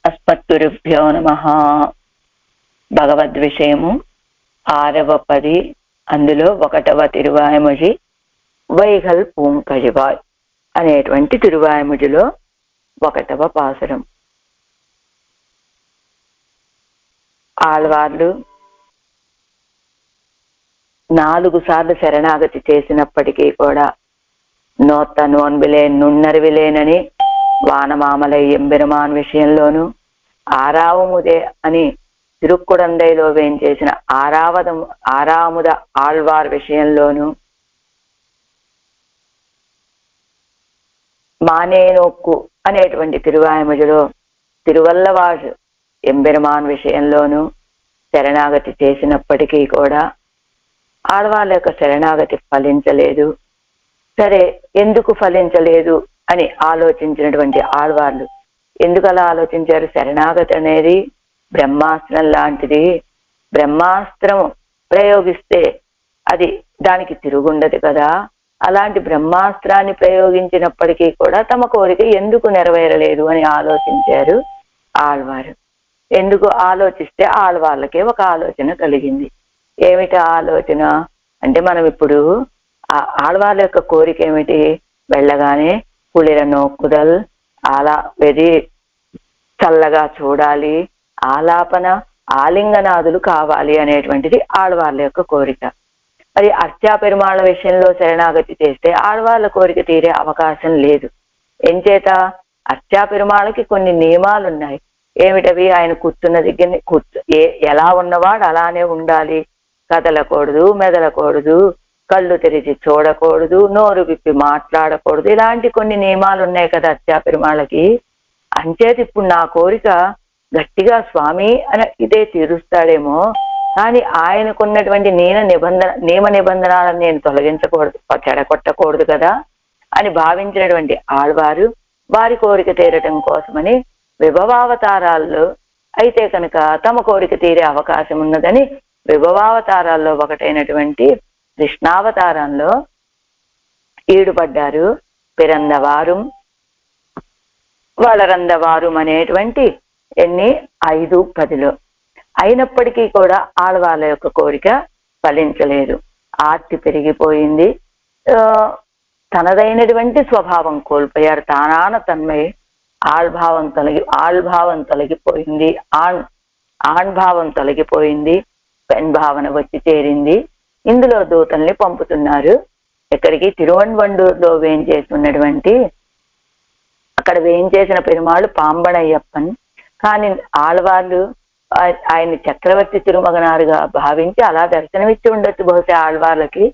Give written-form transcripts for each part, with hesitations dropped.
అస్మద్గురుభ్యో నమః. భగవద్విషయము 6వ పది, అందులో 1వ తిరువాయముడి వైగల్ పూంకழிవాయ్ అనేటువంటి తిరువాయముడిలో 1వ పాసురం. ఆళ్వార్లు 4 సార్లు శరణాగతి చేసినప్పటికీ కూడా నోత్త నోన్బిలేన్ నున్నరివిలేనని వానమామలై ఎంబెరుమాన్ విషయంలోనూ, ఆరావముదే అని తిరుక్కుడందైలో వేయించేసిన ఆరాముద ఆళ్వార్ విషయంలోనూ, మానేనొక్కు అనేటువంటి తిరువాయముడిలో తిరువల్లవాడు ఎంబెరుమాన్ విషయంలోనూ శరణాగతి చేసినప్పటికీ కూడా ఆళ్వార్ల యొక్క శరణాగతి ఫలించలేదు. సరే, ఎందుకు ఫలించలేదు అని ఆలోచించినటువంటి ఆళ్వార్లు ఎందుకు అలా ఆలోచించారు? శరణాగతి అనేది బ్రహ్మాస్త్రం లాంటిది. బ్రహ్మాస్త్రం ప్రయోగిస్తే అది దానికి తిరుగుండదు కదా. అలాంటి బ్రహ్మాస్త్రాన్ని ప్రయోగించినప్పటికీ కూడా తమ కోరిక ఎందుకు నెరవేరలేదు అని ఆలోచించారు ఆళ్వారు. ఎందుకు ఆలోచిస్తే ఆళ్వార్లకే ఒక ఆలోచన కలిగింది. ఏమిటి ఆలోచన అంటే, మనం ఇప్పుడు ఆళ్వార్ల యొక్క కోరిక ఏమిటి? వెళ్ళగానే కుళిర నోక్కుదల్, వెది చల్లగా చూడాలి, ఆలాపన ఆలింగనాదులు కావాలి అనేటువంటిది ఆళ్వార్ల యొక్క కోరిక. అది అర్చా పెరుమాళ విషయంలో శరణాగతి చేస్తే ఆళ్వార్ల కోరిక తీరే అవకాశం లేదు. ఎంచేత? అర్చా పెరుమాళకి కొన్ని నియమాలు ఉన్నాయి. ఏమిటవి? ఆయన కూర్చున్న దగ్గర ఎలా ఉన్నవాడు అలానే ఉండాలి, కదలకూడదు, మెదలకూడదు, కళ్ళు తెరిచి చూడకూడదు, నోరు విప్పి మాట్లాడకూడదు. ఇలాంటి కొన్ని నియమాలు ఉన్నాయి కదా అర్చా పెరుమాళకి. అంచేత ఇప్పుడు నా కోరిక గట్టిగా స్వామి అని ఇదే తీరుస్తాడేమో, కానీ ఆయనకున్నటువంటి నియమ నిబంధనలను నేను తొలగించకూడదు, చెడగొట్టకూడదు కదా అని భావించినటువంటి ఆళ్వారు వారి కోరిక తీరటం కోసమని విభవావతారాల్లో అయితే కనుక తమ కోరిక తీరే అవకాశం ఉన్నదని విభవావతారాల్లో ఒకటైనటువంటి కృష్ణావతారంలో ఈడుపడ్డారు. పిరందవారు వళరందవారు అనేటువంటి 5-10లో అయినప్పటికీ కూడా ఆళ్వార్ల యొక్క కోరిక ఫలించలేదు. ఆర్తి పెరిగిపోయింది. తనదైనటువంటి స్వభావం కోల్పోయారు. తానాన తన్మయ ఆళ్భావం తొలగిపోయింది. ఆణ్భావం తొలగిపోయింది. పెన్ భావన వచ్చి చేరింది. ఇందులో దూతల్ని పంపుతున్నారు. ఎక్కడికి? తిరువన్వండూరులో వేయించేస్తున్నటువంటి, అక్కడ వేయించేసిన పెరుమాళ్ళు పాంబణయ్యప్పన్. కానీ ఆళ్వార్లు ఆయన చక్రవర్తి తిరుమగనారుగా భావించి అలా దర్శనమిచ్చి ఉండొచ్చు బహుశా ఆళ్వార్లకి.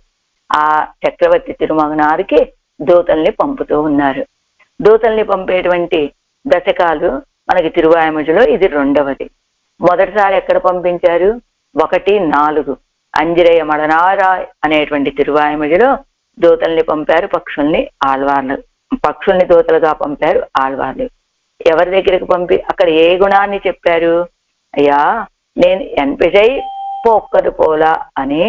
ఆ చక్రవర్తి తిరుమగనారికి దూతల్ని పంపుతూ ఉన్నారు. దూతల్ని పంపేటువంటి దశకాలు మనకి తిరువాయముడిలో ఇది 2వది. మొదటిసారి ఎక్కడ పంపించారు? 1-4 అంజిరయ మడనారాయ్ అనేటువంటి తిరువాయముడిలో దూతల్ని పంపారు. పక్షుల్ని దూతలుగా పంపారు ఆళ్వార్లు. ఎవరి దగ్గరికి పంపి అక్కడ ఏ గుణాన్ని చెప్పారు? అయ్యా, నేను ఎన్పిజై పోక్కదు పోలా అని,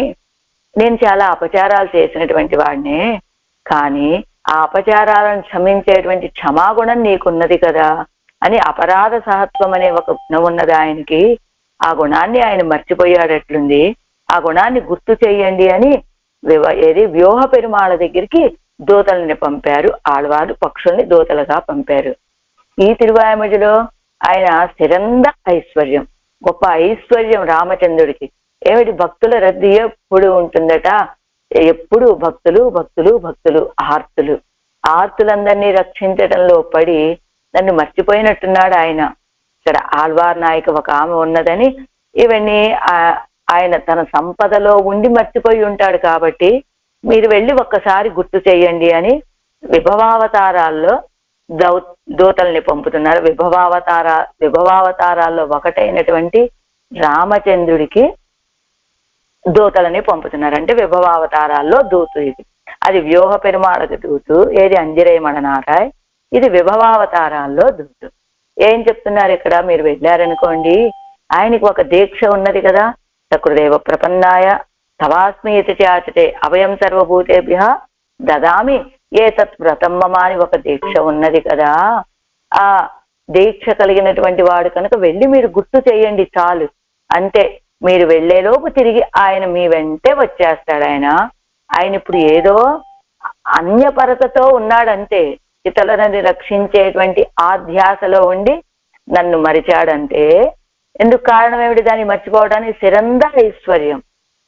నేను చాలా అపచారాలు చేసినటువంటి వాడినే, కానీ ఆ అపచారాలను క్షమించేటువంటి క్షమాగుణం నీకున్నది కదా అని, అపరాధ సహత్వం అనే ఒక గుణం ఉన్నది ఆయనకి. ఆ గుణాన్ని ఆయన మర్చిపోయాడట్లుంది. ఆ గుణాన్ని గుర్తు చెయ్యండి అని వ్యూహ పెరుమాళ దగ్గరికి దూతల్ని పంపారు ఆళ్వారు. పక్షుల్ని దూతలుగా పంపారు. ఈ తిరువాయముడిలో ఆయన స్థిరంద ఐశ్వర్యం, గొప్ప ఐశ్వర్యం రామచంద్రుడికి. ఏమిటి? భక్తుల రద్దీ ఎప్పుడు ఉంటుందట. ఎప్పుడు భక్తులు భక్తులు భక్తులు, ఆర్తులందరినీ రక్షించడంలో పడి నన్ను మర్చిపోయినట్టున్నాడు ఆయన. ఇక్కడ ఆళ్వార్ నాయక ఒక ఆమె ఉన్నదని ఇవన్నీ ఆయన తన సంపదలో ఉండి మర్చిపోయి ఉంటాడు. కాబట్టి మీరు వెళ్ళి ఒక్కసారి గుర్తు చెయ్యండి అని విభవావతారాల్లో దూతల్ని పంపుతున్నారు. విభవావతారాల్లో ఒకటైనటువంటి రామచంద్రుడికి దూతలని పంపుతున్నారు. అంటే విభవావతారాల్లో దూతు ఇది. అది వ్యూహ పెరుమాళకు దూతు. ఏది? అంజిరయ మడనారాయ్. ఇది విభవావతారాల్లో దూతు. ఏం చెప్తున్నారు ఇక్కడ? మీరు వెళ్ళారనుకోండి, ఆయనకి ఒక దీక్ష ఉన్నది కదా, సకృదేవ ప్రపన్నాయ తవాస్మి ఇతి చాచతే అభయం సర్వభూతేభ్య దదామి ఏతత్ వ్రతం మమ అని ఒక దీక్ష ఉన్నది కదా, ఆ దీక్ష కలిగినటువంటి వాడు కనుక వెళ్ళి మీరు గుర్తు చేయండి చాలు. అంతే, మీరు వెళ్లేలోపు తిరిగి ఆయన మీ వెంటే వచ్చేస్తాడు. ఆయన ఇప్పుడు ఏదో అన్యపరతతో ఉన్నాడంతే, ఇతరులని రక్షించేటువంటి ఆధ్యాసలో ఉండి నన్ను మరిచాడంటే. ఎందుకు కారణం ఏమిటి దాన్ని మర్చిపోవడానికి? సిరంద ఐశ్వర్యం,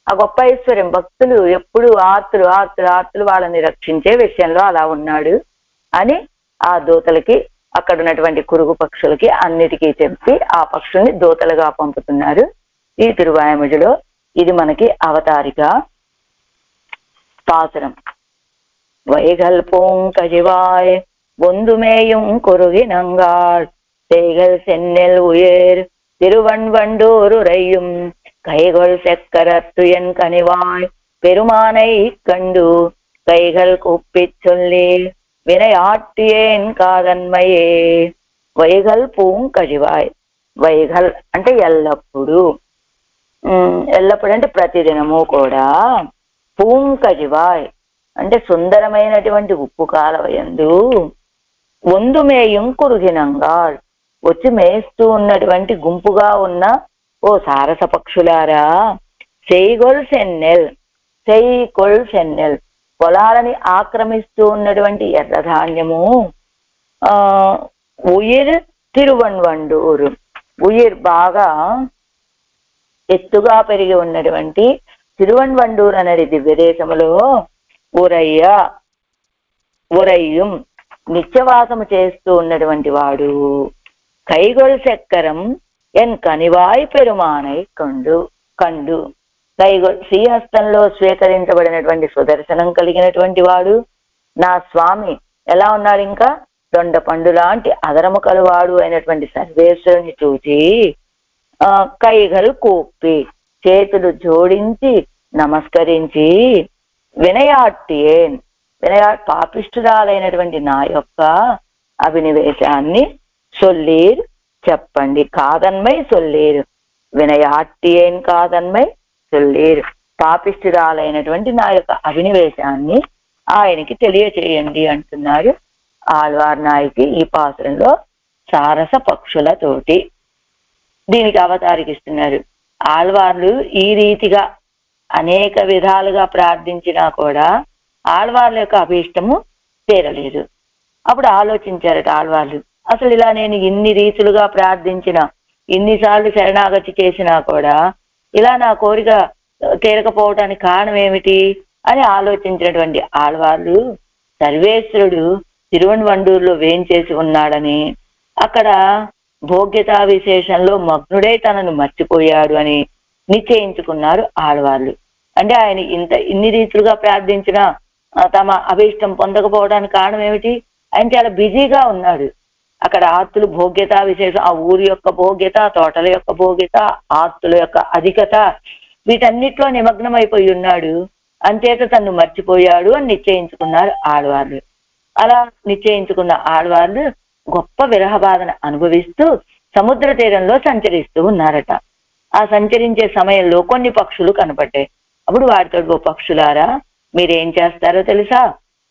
ఆ గొప్ప ఐశ్వర్యం. భక్తులు ఎప్పుడు ఆర్తులు ఆర్తులు ఆర్తులు వాళ్ళని రక్షించే విషయంలో అలా ఉన్నాడు అని ఆ దూతలకి, అక్కడ ఉన్నటువంటి కురుగు పక్షులకి అన్నిటికీ చెప్పి ఆ పక్షుల్ని దూతలుగా పంపుతున్నారు ఈ తిరువాయముడిలో. ఇది మనకి అవతారిక పాసురం. வைகல் பூங்கழிவாய் பொந்துமேயும் குறுகினங்காள் செய்கள் சென்னெல் உயர் திருவன்வண்டூருரையும் கைகொள் செக்கரத்து என் கனிவாய் பெருமானை கண்டு கைகள் கூப்பிச் சொல்லி వినయాట్టియేన్ కాదన్మయే. వైగల్ పూంకజివాయ్, వైగల్ అంటే ఎల్లప్పుడు, ఎల్లప్పుడు అంటే ప్రతిదినము కూడా. పూంకజివాయ్ అంటే సుందరమైనటువంటి ఉప్పు కాలవయందు, ఒందుమేయం కురుగినంగా వచ్చి మేస్తూ ఉన్నటువంటి గుంపుగా ఉన్న ఓ సారస పక్షులారా, సెయ్గొల్ సెన్నెల్, సెయ్గొల్ సెన్నెల్ పొలాలని ఆక్రమిస్తూ ఉన్నటువంటి ఎర్రధాన్యము, ఉయిర్ తిరువన్వండూరు, ఉయిర్ బాగా ఎత్తుగా పెరిగి ఉన్నటువంటి తిరువన్వండూరు అనేది దివ్యదేశములో ఉరయ్య ఉరయ్యం నిత్యవాసము చేస్తూ ఉన్నటువంటి వాడు, కైగొల్ చక్కరం ఎన్ కనివాయ్ పెరుమానై కండు కైగొల్ శ్రీహస్తంలో స్వీకరించబడినటువంటి సుదర్శనం కలిగినటువంటి వాడు నా స్వామి ఎలా ఉన్నాడు? ఇంకా దొండ పండు లాంటి అదరము కలవాడు అయినటువంటి సర్వేశ్వరుని చూచి కైగలు కూప్పి చేతులు జోడించి నమస్కరించి వినయాట్టియేన్, పాపిష్ఠురాలైనటువంటి నా యొక్క అభినివేశాన్ని సొల్లీర్ చెప్పండి, కాదన్మై సొల్లీరు, వినయాట్టియేన్ కాదన్మై సొల్లీరు, పాపిష్ఠురాలైనటువంటి నా యొక్క అభినివేశాన్ని ఆయనకి తెలియచేయండి అంటున్నారు ఆళ్వార్ నాయకి ఈ పాసురంలో సారస పక్షులతోటి. దీనికి అవతారికిస్తున్నారు. ఆళ్వార్లు ఈ రీతిగా అనేక విధాలుగా ప్రార్థించినా కూడా ఆళ్వార్ల యొక్క అభీష్టము తీరలేదు. అప్పుడు ఆలోచించారట ఆళ్వార్లు, అసలు ఇలా నేను ఇన్ని రీతులుగా ప్రార్థించిన, ఇన్నిసార్లు శరణాగతి చేసినా కూడా ఇలా నా కోరిక తీరకపోవటానికి కారణం ఏమిటి అని ఆలోచించినటువంటి ఆళ్వార్లు సర్వేశ్వరుడు తిరువన్వండూరులో వేంచేసి ఉన్నాడని, అక్కడ భోగ్యతా విశేషంలో మగ్నుడై తనను మర్చిపోయాడు అని నిశ్చయించుకున్నారు ఆళ్వార్లు. అంటే ఆయన ఇన్ని రీతులుగా ప్రార్థించిన తమ అభీష్టం పొందకపోవడానికి కారణం ఏమిటి? ఆయన చాలా బిజీగా ఉన్నాడు. అక్కడ ఆర్తులు భోగ్యత విశేషం, ఆ ఊరి యొక్క భోగ్యత, తోటల యొక్క భోగ్యత, ఆర్తుల యొక్క అధికత, వీటన్నిటిలో నిమగ్నమైపోయి ఉన్నాడు. అంచేత తను మర్చిపోయాడు అని నిశ్చయించుకున్నారు ఆళ్వార్లు. అలా నిశ్చయించుకున్న ఆళ్వార్లు గొప్ప విరహ బాధను అనుభవిస్తూ సముద్ర తీరంలో సంచరిస్తూ ఉన్నారట. ఆ సంచరించే సమయంలో కొన్ని పక్షులు కనపడ్డాయి. అప్పుడు వాటితో, ఓ పక్షులారా మీరేం చేస్తారో తెలుసా,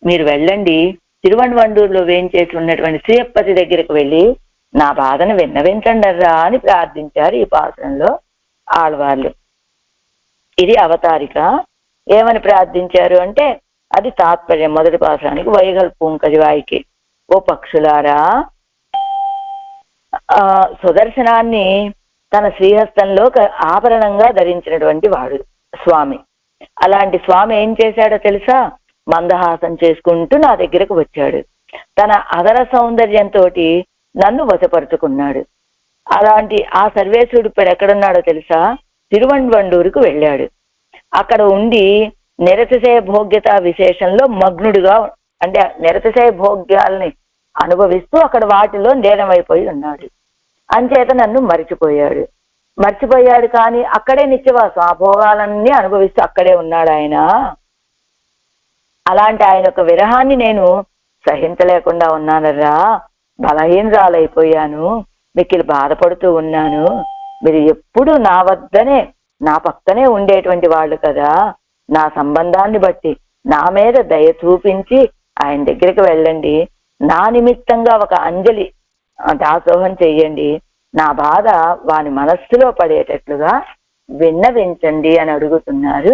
మీరు వెళ్ళండి తిరువన్వండూరులో వేంచేసి ఉన్నటువంటి శ్రీయప్పతి దగ్గరకు వెళ్ళి నా బాధను విన్నవించండర్రా అని ప్రార్థించారు ఈ పాసురంలో ఆళ్వార్లు. ఇది అవతారిక. ఏమని ప్రార్థించారు అంటే అది తాత్పర్యం. మొదటి పాసురానికి వైగల్ పూంకజివాయికి, ఓ పక్షులారా, సుదర్శనాన్ని తన శ్రీహస్తంలో ఆభరణంగా ధరించినటువంటి వాడు స్వామి. అలాంటి స్వామి ఏం చేశాడో తెలుసా, మందహాసం చేసుకుంటూ నా దగ్గరకు వచ్చాడు. తన అదర సౌందర్యంతో నన్ను వశపరుచుకున్నాడు. అలాంటి ఆ సర్వేశ్వరుడు ఇప్పుడు ఎక్కడున్నాడో తెలుసా, తిరువన్వండూరుకు వెళ్ళాడు. అక్కడ ఉండి నిరతిశయ భోగ్యత విశేషంలో మగ్నుడుగా, అంటే నిరతిశయ భోగ్యాలని అనుభవిస్తూ అక్కడ వాటిలో లీనమైపోయి ఉన్నాడు. అంచేత నన్ను మర్చిపోయాడు కానీ అక్కడే నిత్యవాసం, ఆ భోగాలన్నీ అనుభవిస్తూ అక్కడే ఉన్నాడు ఆయన. అలాంటి ఆయన యొక్క విరహాన్ని నేను సహించలేకుండా ఉన్నానరా, బలహీనరాలైపోయాను, మిక్కిలి బాధపడుతూ ఉన్నాను. మీరు ఎప్పుడు నా వద్దనే, నా పక్కనే ఉండేటువంటి వాళ్ళు కదా, నా సంబంధాన్ని బట్టి నా మీద దయ చూపించి ఆయన దగ్గరికి వెళ్ళండి, నా నిమిత్తంగా ఒక అంజలి దాసోహం చెయ్యండి, నా బాధ వాని మనస్సులో పడేటట్లుగా విన్నవించండి అని అడుగుతున్నారు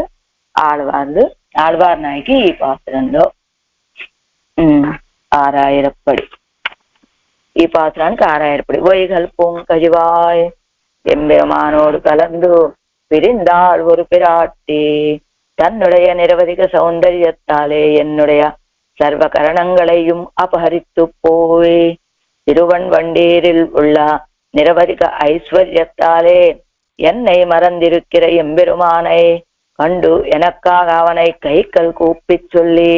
ఆళ్వార్లు. ఆళ్వార్ నాయకి ఈ పాత్రంలో ఆరాయిరప్పడి. ఈ పాత్రానికి ఆరాయిరప్పడి. వైగల్ పొంకజివాయ్ எம்பெருமானோடு கலந்து பிரிந்தாள் ஒரு பிராட்டி, தன்னுடைய நிரவதிக சௌந்தரியத்தாலே என்னுடைய சர்வ கரணங்களையும் அபகரித்து போய் திருவன்வண்டீரில் உள்ள நிரவதிக ஐஸ்வர்யத்தாலே என்னை மறந்திருக்கிற எம்பெருமானை கண்டு எனக்காக அவனை கைக்கல் கூப்பிச் சொல்லி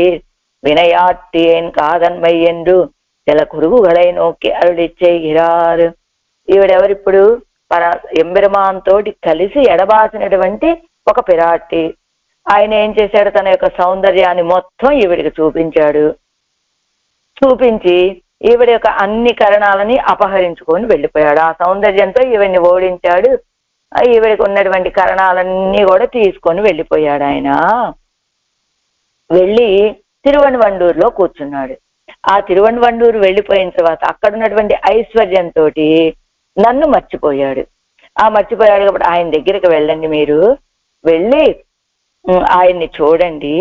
வினையாட்டியேன் காதன்மை என்று சில குருவுகளை నోకి అరుళి చేయகிறாరు. ఈవిడెవరిప్పుడు ఎంబెరుమాన్ తోటి కలిసి ఎడబాసినటువంటి ఒక పిరాటి. ఆయన ఏం చేశాడు, తన యొక్క సౌందర్యాన్ని మొత్తం ఈవిడికి చూపించాడు. చూపించి ఈవిడ యొక్క అన్ని కరణాలని అపహరించుకొని వెళ్ళిపోయాడు. ఆ సౌందర్యంతో ఈవిడిని ఓడించాడు. ఈవిడికి ఉన్నటువంటి కరణాలన్నీ కూడా తీసుకొని వెళ్ళిపోయాడు. ఆయన వెళ్ళి తిరువన్వండూరులో కూర్చున్నాడు. ఆ తిరువన్వండూరు వెళ్ళిపోయిన తర్వాత అక్కడ ఉన్నటువంటి ఐశ్వర్యంతో నన్ను మర్చిపోయాడు. మర్చిపోయాడు కాబట్టి ఆయన దగ్గరికి వెళ్ళండి, మీరు వెళ్ళి ఆయన్ని చూడండి,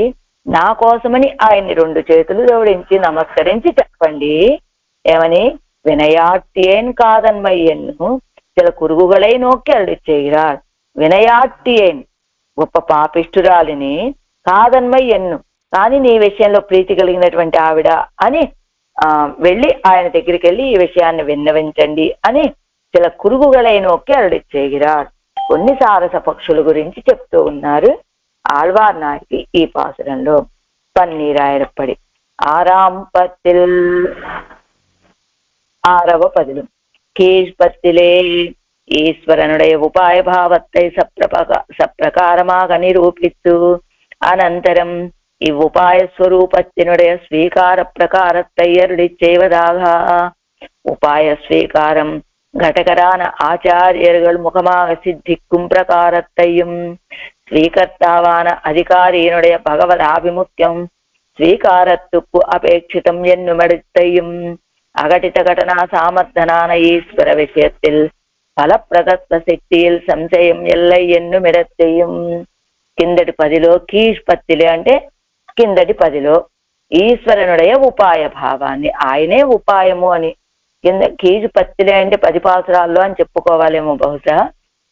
నా కోసమని ఆయన్ని 2 చేతులు జోడించి నమస్కరించి చెప్పండి. ఏమని? వినయాట్టియేన్ కాదన్మయ్యన్ను చిల కురుగుగలై నోక్కి అల్లి చేయరార్. వినయాట్టియేన్ గొప్ప పాపిష్టురాలిని, కాదన్మయ్యన్ను కానీ నీ విషయంలో ప్రీతి కలిగినటువంటి ఆవిడ అని వెళ్ళి ఆయన దగ్గరికి వెళ్ళి ఈ విషయాన్ని విన్నవించండి అని చిల కురుగుగలై నోక్కి అల్లి చేయరార్. కొన్ని సారస పక్షుల గురించి చెప్తూ ఉన్నారు ఆళ్వార్ నాయకి ఈ పాసురంలో. పన్నీరాయిరప్పడి. 6ஆம் பத்தில் 6వ పదిలో కీழ்పత్తిలే ఈశ్వరనుடைய ఉపాయ భావத்தை సప్రకారமாக నిరూపిత్తు అనంతరం இவ்வுபாய ஸ்வரூபத்தினுடைய ஸ்வீகார பிரகாரத்தை அருளி செய்வதாக உபாய ஸ்வீகாரம் ഘടകരാன ആചാര്യர்கள் മുഖமாக സിദ്ധിക്കും പ്രകാരത്തെയും സ്വീകർത്താവാன അധികാരിയുടെ ഭഗവതാഭിമുഖ്യം സ്വീകാരത്തുക്കു അപേക്ഷിതം എന്നുമെടുത്തെയും അഘടിത ഘടനാ സാമർത്ഥനാன ఈశ్వర విషయത്തിൽ ఫలప్రదత్వ శక్తిയിൽ సంశయం ఎల్లై ఎన్నుమిడత్ತೆയും. కిందటి 10లో కీష్పత్తిలే అంటే కిందటి 10లో ఈశ్వరునుடைய ఉపాయ భావాన్ని, ఆయనే ఉపాయము అని. కింద కీజుపత్తిలే అంటే 10 పాసురాల్లో అని చెప్పుకోవాలేమో బహుశా.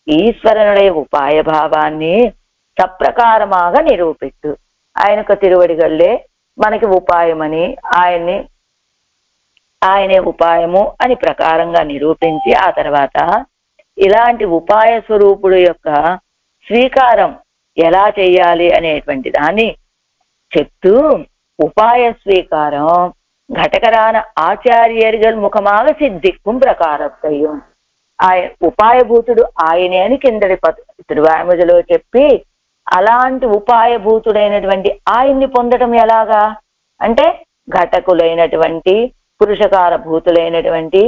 ఈశ్వరునుடைய ఉపాయ భావాన్ని సప్రకారమాగా నిరూపిత్తు. ఆయనకు తిరువడిగళ్ళే మనకి ఉపాయమని, ఆయనే ఉపాయము అని ప్రకారంగా నిరూపించి ఆ తర్వాత ఇలాంటి ఉపాయ స్వరూపుడు యొక్క స్వీకారం ఎలా చేయాలి అనేటువంటి దాన్ని చెప్తూ, ఉపాయ స్వీకారం ఘటకరాన ఆచార్యர்கள் ముఖమాగ సిద్ధిక్కుం ప్రకారత్തെയും. ఆయన ఉపాయభూతుడు ఆయనే అని కిందటి తిరువాయిముడిలో చెప్పి, అలాంటి ఉపాయభూతుడైనటువంటి ఆయన్ని పొందడం ఎలాగా అంటే ఘటకులైనటువంటి పురుషకార భూతులైనటువంటి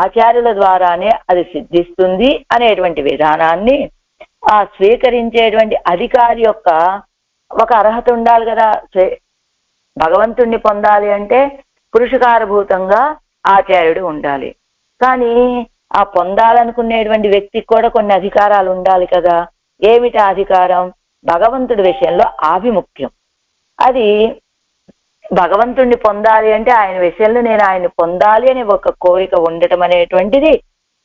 ఆచార్యుల ద్వారానే అది సిద్ధిస్తుంది అనేటువంటి విధానాన్ని ఆ స్వీకరించేటువంటి అధికారి యొక్క ఒక అర్హత ఉండాలి కదా. భగవంతుణ్ణి పొందాలి అంటే పురుషకారభూతంగా ఆచార్యుడు ఉండాలి. కానీ ఆ పొందాలనుకునేటువంటి వ్యక్తికి కూడా కొన్ని అధికారాలు ఉండాలి కదా. ఏమిటి అధికారం? భగవంతుడి విషయంలో ఆభిముఖ్యం. అది భగవంతుణ్ణి పొందాలి అంటే ఆయన విషయంలో నేను ఆయన్ని పొందాలి అనే ఒక కోరిక ఉండటం అనేటువంటిది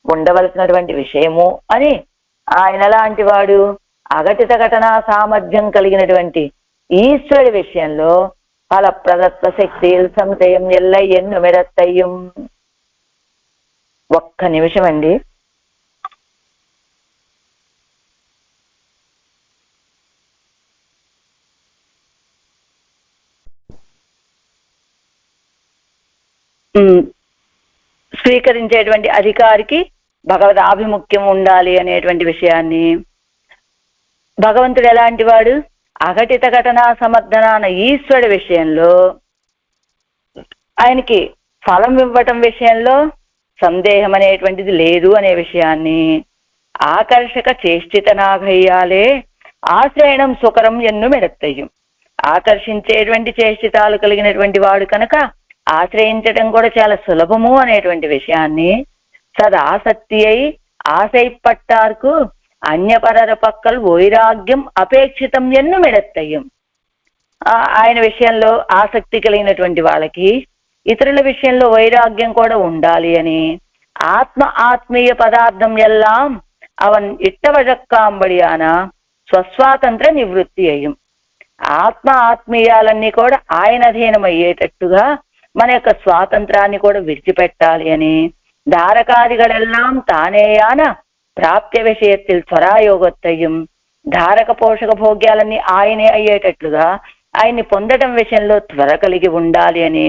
ఉండవలసినటువంటి విషయము అని. ఆయన లాంటి వాడు అఘటిత ఘటనా సామర్థ్యం కలిగినటువంటి ఈశ్వరుడి విషయంలో ఫలప్రదత్వ శక్తి సంశయం ఎల్లై ఎన్నుమిడత్ತೆയും. ఒక్క నిమిషం అండి. స్వీకరించేటువంటి అధికారికి భగవద్ ఆభిముఖ్యం ఉండాలి అనేటువంటి విషయాన్ని, భగవంతుడు ఎలాంటి వాడు? అఘటిత ఘటనా సమర్థనాన ఈశ్వరుడి విషయంలో ఆయనకి ఫలం ఇవ్వటం విషయంలో సందేహం అనేటువంటిది లేదు అనే విషయాన్ని, ఆకర్షక చేష్టిత నాగయ్యాలే ఆశ్రయణం సుకరం ఎన్నుమిడత్ತೆയും. ఆకర్షించేటువంటి చేష్టితాలు కలిగినటువంటి వాడు కనుక ఆశ్రయించడం కూడా చాలా సులభము అనేటువంటి విషయాన్ని సదాసక్తి అయి ఆశైపట్టార్కు అన్యపరర పక్కలు వైరాగ్యం అపేక్షితం ఎన్ను మెడత్తయ్యం. ఆయన విషయంలో ఆసక్తి కలిగినటువంటి వాళ్ళకి ఇతరుల విషయంలో వైరాగ్యం కూడా ఉండాలి అని ఆత్మీయ పదార్థం ఎల్లాం అవన్ ఇట్టవజక్కాంబడియాన స్వస్వాతంత్ర నివృత్తి అయ్యం. ఆత్మీయాలన్నీ కూడా ఆయన అధీనమయ్యేటట్టుగా మన యొక్క స్వాతంత్రాన్ని కూడా విడిచిపెట్టాలి అని ధారకాదిగಳೆల్లాం తానేయాన ప్రాప్య విషయത്തിൽ స్వరాయోగొత్తయ్యం. ధారక పోషక భోగ్యాలన్నీ ఆయనే అయ్యేటట్లుగా ఆయన్ని పొందడం విషయంలో త్వర కలిగి ఉండాలి అని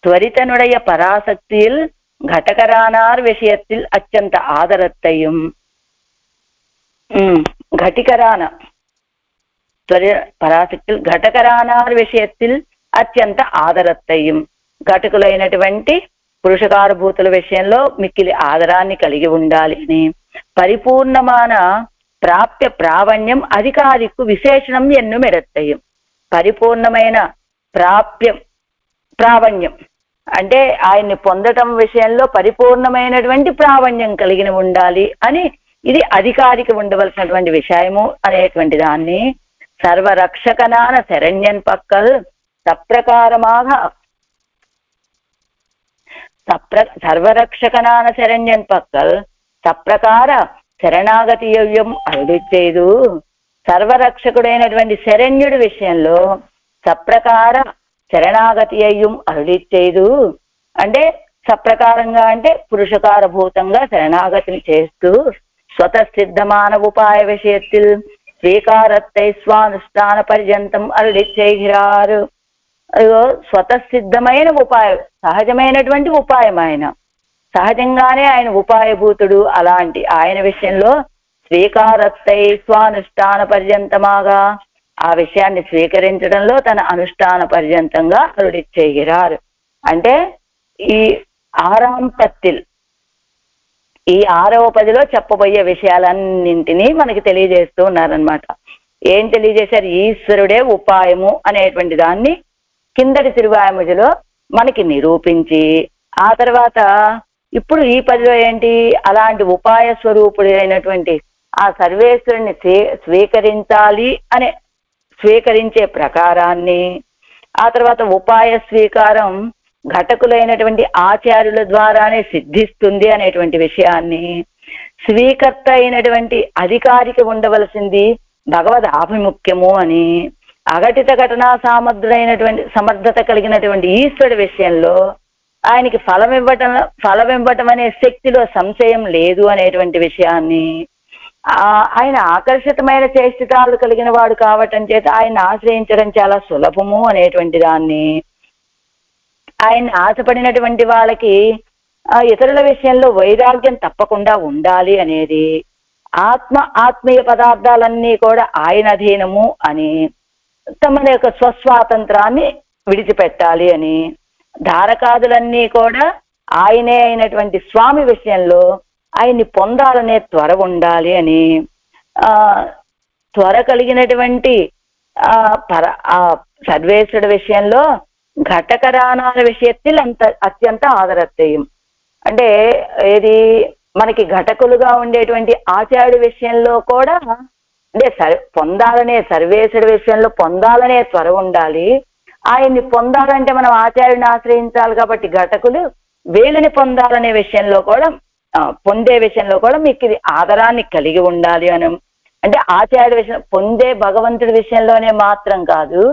త్వరితనుడయ పరాసక్తిల్ ఘటకరానార్ విషయത്തിൽ అత్యంత ఆదరత్తయ్యం. ఘటికరాన పరాశక్తులు ఘటకరానార్ విషయத்தில் అత్యంత ఆదరత్తయ్యం. ఘటకులైనటువంటి పురుషకారభూతుల విషయంలో మిక్కిలి ఆదరాన్ని కలిగి ఉండాలి అని పరిపూర్ణమాన ప్రాప్య ప్రావణ్యం అధికారికు విశేషణం ఎన్ను మెడత్తయ్యం. పరిపూర్ణమైన ప్రావణ్యం అంటే ఆయన్ని పొందటం విషయంలో పరిపూర్ణమైనటువంటి ప్రావణ్యం కలిగిన ఉండాలి అని ఇది అధికారికి ఉండవలసినటువంటి విషయము అనేటువంటి దాన్ని సర్వరక్షకనాన శరణ్యన్ పక్కల్ సప్రకారమాగ సర్వరక్షకనాన శరణ్యన్ పక్కల్ సప్రకార శరణాగతియవ్యం అరుడిచ్చేదు. సర్వరక్షకుడైనటువంటి శరణ్యుడి విషయంలో సప్రకార శరణాగతి అయ్యం అరుడిచ్చేదు. అంటే సప్రకారంగా అంటే పురుషకారభూతంగా శరణాగతిని చేస్తూ స్వతసిద్ధమాన ఉపాయ విషయத்தில் స్వీకారత్తై స్వానుష్ఠాన పర్యంతం అరుడిచ్చేగిరారు. అయ్యో స్వతసిద్ధమైన ఉపాయం, సహజమైనటువంటి ఉపాయం, ఆయన సహజంగానే ఆయన ఉపాయభూతుడు. అలాంటి ఆయన విషయంలో స్వీకారత్తై స్వానుష్ఠాన పర్యంతమాగా ఆ విషయాన్ని స్వీకరించడంలో తన అనుష్ఠాన పర్యంతంగా అరుడిచ్చేగిరారు. అంటే ఈ 6వ పత్తిల్ ఈ 6వ పదిలో చెప్పబోయే విషయాలన్నింటినీ మనకి తెలియజేస్తూ ఉన్నారనమాట. ఏం తెలియజేశారు? ఈశ్వరుడే ఉపాయము అనేటువంటి దాన్ని కిందటి తిరువాయముజలో మనకి నిరూపించి ఆ తర్వాత ఇప్పుడు ఈ పదిలో ఏంటి, అలాంటి ఉపాయ స్వరూపుడైనటువంటి ఆ సర్వేశ్వరుని స్వీకరించాలి అనే స్వీకరించే ప్రకారాన్ని, ఆ తర్వాత ఉపాయ స్వీకారం ఘటకులైనటువంటి ఆచార్యుల ద్వారానే సిద్ధిస్తుంది అనేటువంటి విషయాన్ని, స్వీకర్త అయినటువంటి అధికారికి ఉండవలసింది భగవద్ ఆభిముఖ్యము అని, అఘటిత ఘటనా సమర్థత కలిగినటువంటి ఈశ్వరుడి విషయంలో ఆయనకి ఫలమివ్వటం అనే శక్తిలో సంశయం లేదు అనేటువంటి విషయాన్ని, ఆయన ఆకర్షితమైన చేష్టితాలు కలిగిన వాడు కావటం చేత ఆయన ఆశ్రయించడం చాలా సులభము అనేటువంటి దాన్ని, ఆయన ఆశపడినటువంటి వాళ్ళకి ఇతరుల విషయంలో వైరాగ్యం తప్పకుండా ఉండాలి అనేది, ఆత్మీయ పదార్థాలన్నీ కూడా ఆయన అధీనము అని, తమ యొక్క స్వస్వాతంత్రాన్ని విడిచిపెట్టాలి అని, ధారకాదులన్నీ కూడా ఆయనే అయినటువంటి స్వామి విషయంలో ఆయన్ని పొందాలనే త్వర ఉండాలి అని, త్వర కలిగినటువంటి సర్వేశ్వరుడి విషయంలో ఘటకరానాల విషయத்தில் అత్యంత ఆదరత్తేయం. అంటే ఏది మనకి ఘటకులుగా ఉండేటువంటి ఆచార్యుడి విషయంలో కూడా అంటే పొందాలనే సర్వేశ్వరుడి విషయంలో పొందాలనే త్వర ఉండాలి. ఆయన్ని పొందాలంటే మనం ఆచార్యుడిని ఆశ్రయించాలి కాబట్టి ఘటకులు వీళ్ళని పొందాలనే విషయంలో కూడా పొందే విషయంలో కూడా మీకు ఇది ఆదరాన్ని కలిగి ఉండాలి అని. అంటే ఆచార్యుడి విషయం పొందే భగవంతుడి విషయంలోనే మాత్రం కాదు,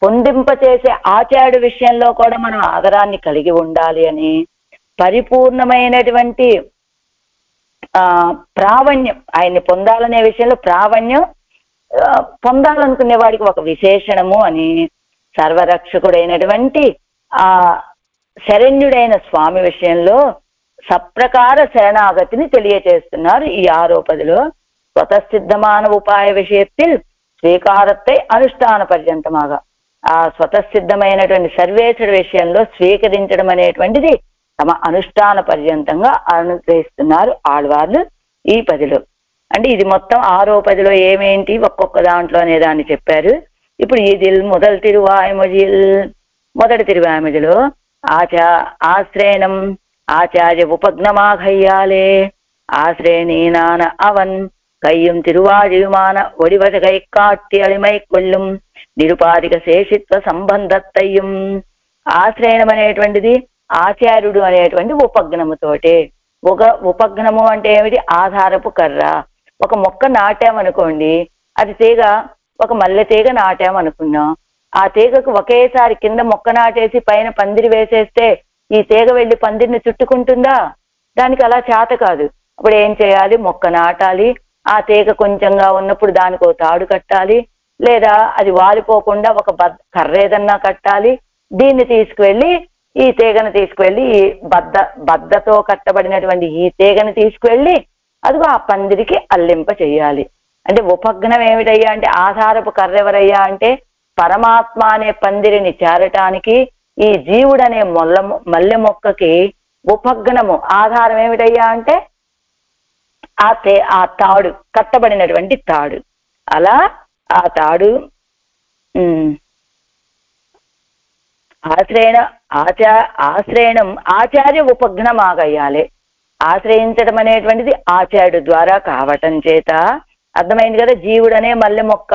పొందింపచేసే ఆచార్యుడి విషయంలో కూడా మనం ఆదరాన్ని కలిగి ఉండాలి అని, పరిపూర్ణమైనటువంటి ప్రావణ్యం ఆయన్ని పొందాలనే విషయంలో ప్రావణ్యం పొందాలనుకునే వాడికి ఒక విశేషణము అని, సర్వరక్షకుడైనటువంటి ఆ శరణ్యుడైన స్వామి విషయంలో సప్రకార శరణాగతిని తెలియచేస్తున్నారు ఈ 6వ పదిలో. స్వతసిద్ధమాన ఉపాయ విషయத்தில் స్వీకారத்தை అనుష్ఠాన పర్యంతమాగా ఆ స్వతసిద్ధమైనటువంటి సర్వేశ్వరుడి విషయంలో స్వీకరించడం అనేటువంటిది తమ అనుష్ఠాన పర్యంతంగా అనుగ్రహిస్తున్నారు ఆళ్వార్లు ఈ 10లో. అంటే ఇది మొత్తం 6వ పదిలో ఏమేంటి ఒక్కొక్క దాంట్లో అనే దాన్ని చెప్పారు. ఇప్పుడు ఇదిల్ முதல் తిరువాయ్మొழியில் మొదటి తిరువాయ్మొழிలో ఆశ్రయణం ఆచార్య ఉపజ్ఞమాఘయ్యాలే ஆசிரியனான அவன் கையும் திருவாழியுமான ஒடிவகை காட்டி அழிமை கொள்ளும் నిరుపాధిక శేషిత్వ సంబంధత్తయ్యం. ఆశ్రయణం అనేటువంటిది ఆచార్యుడు అనేటువంటి ఉపజ్ఞముతోటే. ఉపజ్ఞము అంటే ఏమిటి? ఆధారపు కర్ర. ఒక మొక్క నాటామనుకోండి, అది తీగ, ఒక మల్లె తీగ నాటామనుకున్నాం. ఆ తీగకు ఒకేసారి కింద మొక్క నాటేసి పైన పందిరి వేసేస్తే ఈ తీగ వెళ్ళి పందిరిని చుట్టుకుంటుందా? దానికి అలా చేత కాదు. అప్పుడు ఏం చేయాలి? మొక్క నాటాలి. ఆ తీగ కొంచెంగా ఉన్నప్పుడు దానికి ఒక తాడు కట్టాలి, లేదా అది వాలిపోకుండా ఒక కర్ర ఏదన్నా కట్టాలి. దీన్ని తీసుకువెళ్ళి, ఈ తీగను తీసుకువెళ్ళి, ఈ బద్దతో కట్టబడినటువంటి ఈ తీగను తీసుకువెళ్ళి అదిగో ఆ పందిరికి అల్లింప చెయ్యాలి. అంటే ఉపజ్ఞం ఏమిటయ్యా అంటే, ఆధారపు కర్ర ఎవరయ్యా అంటే పరమాత్మ అనే పందిరిని చేరటానికి ఈ జీవుడనే మల్లె మొక్కకి ఉపజ్ఞము ఆధారం ఏమిటయ్యా అంటే ఆ తాడు, కట్టబడినటువంటి తాడు. అలా ఆ తాడు ఆశ్రయణం ఆచార్య ఉపజ్ఞమాగయ్యాలి. ఆశ్రయించడం అనేటువంటిది ఆచార్యుడు ద్వారా కావటం చేత అర్థమైంది కదా. జీవుడనే మల్లె మొక్క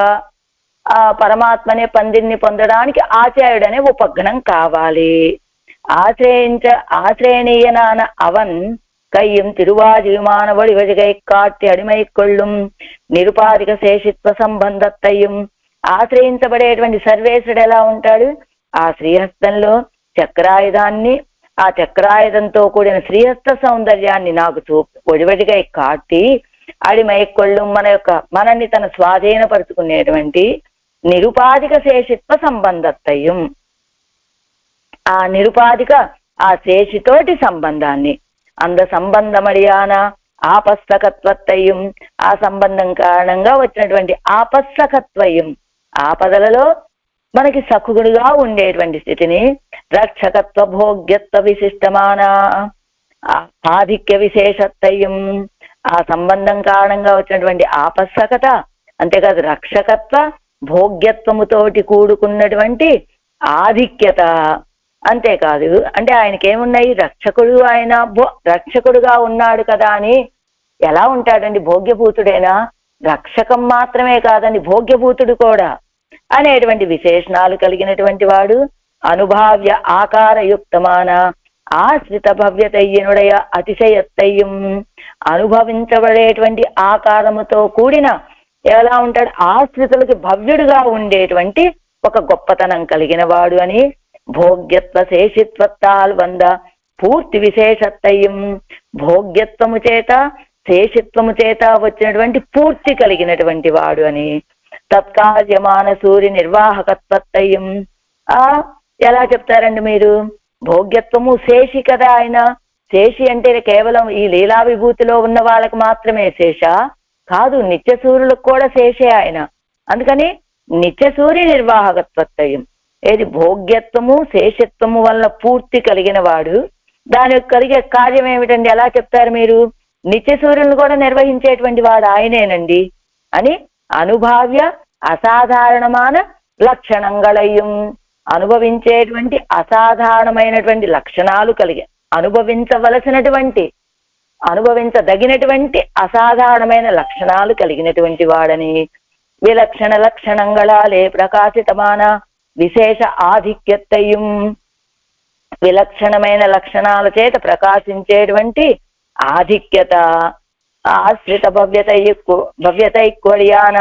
ఆ పరమాత్మనే పందిరిని పొందడానికి ఆచార్యుడనే ఉపజ్ఞం కావాలి. ఆశ్రయణీయనాన అవన్ கையும் திருவாதியுமான ஒளிவகை காட்டி అడిమై కొள்ளுం నిరుపాధిక శేషిత్వ సంబంధత్తయ్యం. ఆశ్రయించబడేటువంటి సర్వేశ్వరుడు ఎలా ఉంటాడు? ఆ శ్రీహస్తంలో చక్రాయుధాన్ని, ఆ చక్రాయుధంతో కూడిన శ్రీహస్త సౌందర్యాన్ని నాకు ఒడివడిగా కాటి అడిమై కొள்ளுం, మనల్ని తన స్వాధీనపరుచుకునేటువంటి నిరుపాధిక శేషిత్వ సంబంధత్తయ్యం. ఆ నిరుపాధిక ఆ శేషితోటి సంబంధాన్ని, అంద సంబంధమడియాన ఆపస్సకత్వత్తయ్యం, ఆ సంబంధం కారణంగా వచ్చినటువంటి ఆపస్సకత్వయం, ఆపదలలో మనకి సఖుగుడుగా ఉండేటువంటి స్థితిని రక్షకత్వ భోగ్యత్వ విశిష్టమాన ఆధిక్య విశేషత్తయ్యం, ఆ సంబంధం కారణంగా వచ్చినటువంటి ఆపస్సకత, అంతేకాదు రక్షకత్వ భోగ్యత్వముతోటి కూడుకున్నటువంటి ఆధిక్యత. అంతేకాదు అంటే ఆయనకి ఏమున్నాయి? రక్షకుడు, ఆయన రక్షకుడుగా ఉన్నాడు కదా అని ఎలా ఉంటాడండి? భోగ్యభూతుడేనా? రక్షకం మాత్రమే కాదండి, భోగ్యభూతుడు కూడా అనేటువంటి విశేషణాలు కలిగినటువంటి వాడు. అనుభావ్య ఆకారయుక్తమాన ఆశ్రిత భవ్యతయ్యనుడయ అతిశయత్తయ్యం, అనుభవించబడేటువంటి ఆకారముతో కూడిన ఎలా ఉంటాడు? ఆశ్రితులకి భవ్యుడుగా ఉండేటువంటి ఒక గొప్పతనం కలిగిన వాడు అని. భోగ్యత్వ శేషిత్వత్తాల్ వంద పూర్తి విశేషత్తయ్యం, భోగ్యత్వము చేత శేషిత్వము చేత వచ్చినటువంటి పూర్తి కలిగినటువంటి వాడు అని. తత్కార్యమాన సూర్య నిర్వాహకత్వత్తయ్యం, ఎలా చెప్తారండి మీరు? భోగ్యత్వము శేషి కదా ఆయన. శేషి అంటే కేవలం ఈ లీలా విభూతిలో ఉన్న వాళ్ళకి మాత్రమే శేష కాదు, నిత్య సూర్యులకు కూడా శేషే ఆయన. అందుకని నిత్య సూర్య నిర్వాహకత్వత్తయ్యం, ఏది భోగ్యత్వము శేషత్వము వల్ల పూర్తి కలిగిన వాడు. దానికి కలిగే కార్యం ఏమిటండి? ఎలా చెప్తారు మీరు? నిత్య సూర్యులను కూడా నిర్వహించేటువంటి వాడు ఆయనేనండి అని. అనుభావ్య అసాధారణమైన లక్షణంగళయ్యం, అనుభవించేటువంటి అసాధారణమైనటువంటి లక్షణాలు కలిగి, అనుభవించదగినటువంటి అసాధారణమైన లక్షణాలు కలిగినటువంటి వాడని. విలక్షణ లక్షణంగళాలే ప్రకాశితమాన విశేష ఆధిక్యత్తయ్యం, విలక్షణమైన లక్షణాల చేత ప్రకాశించేటువంటి ఆధిక్యత. ఆశ్రిత భవ్యతైక్వడియాన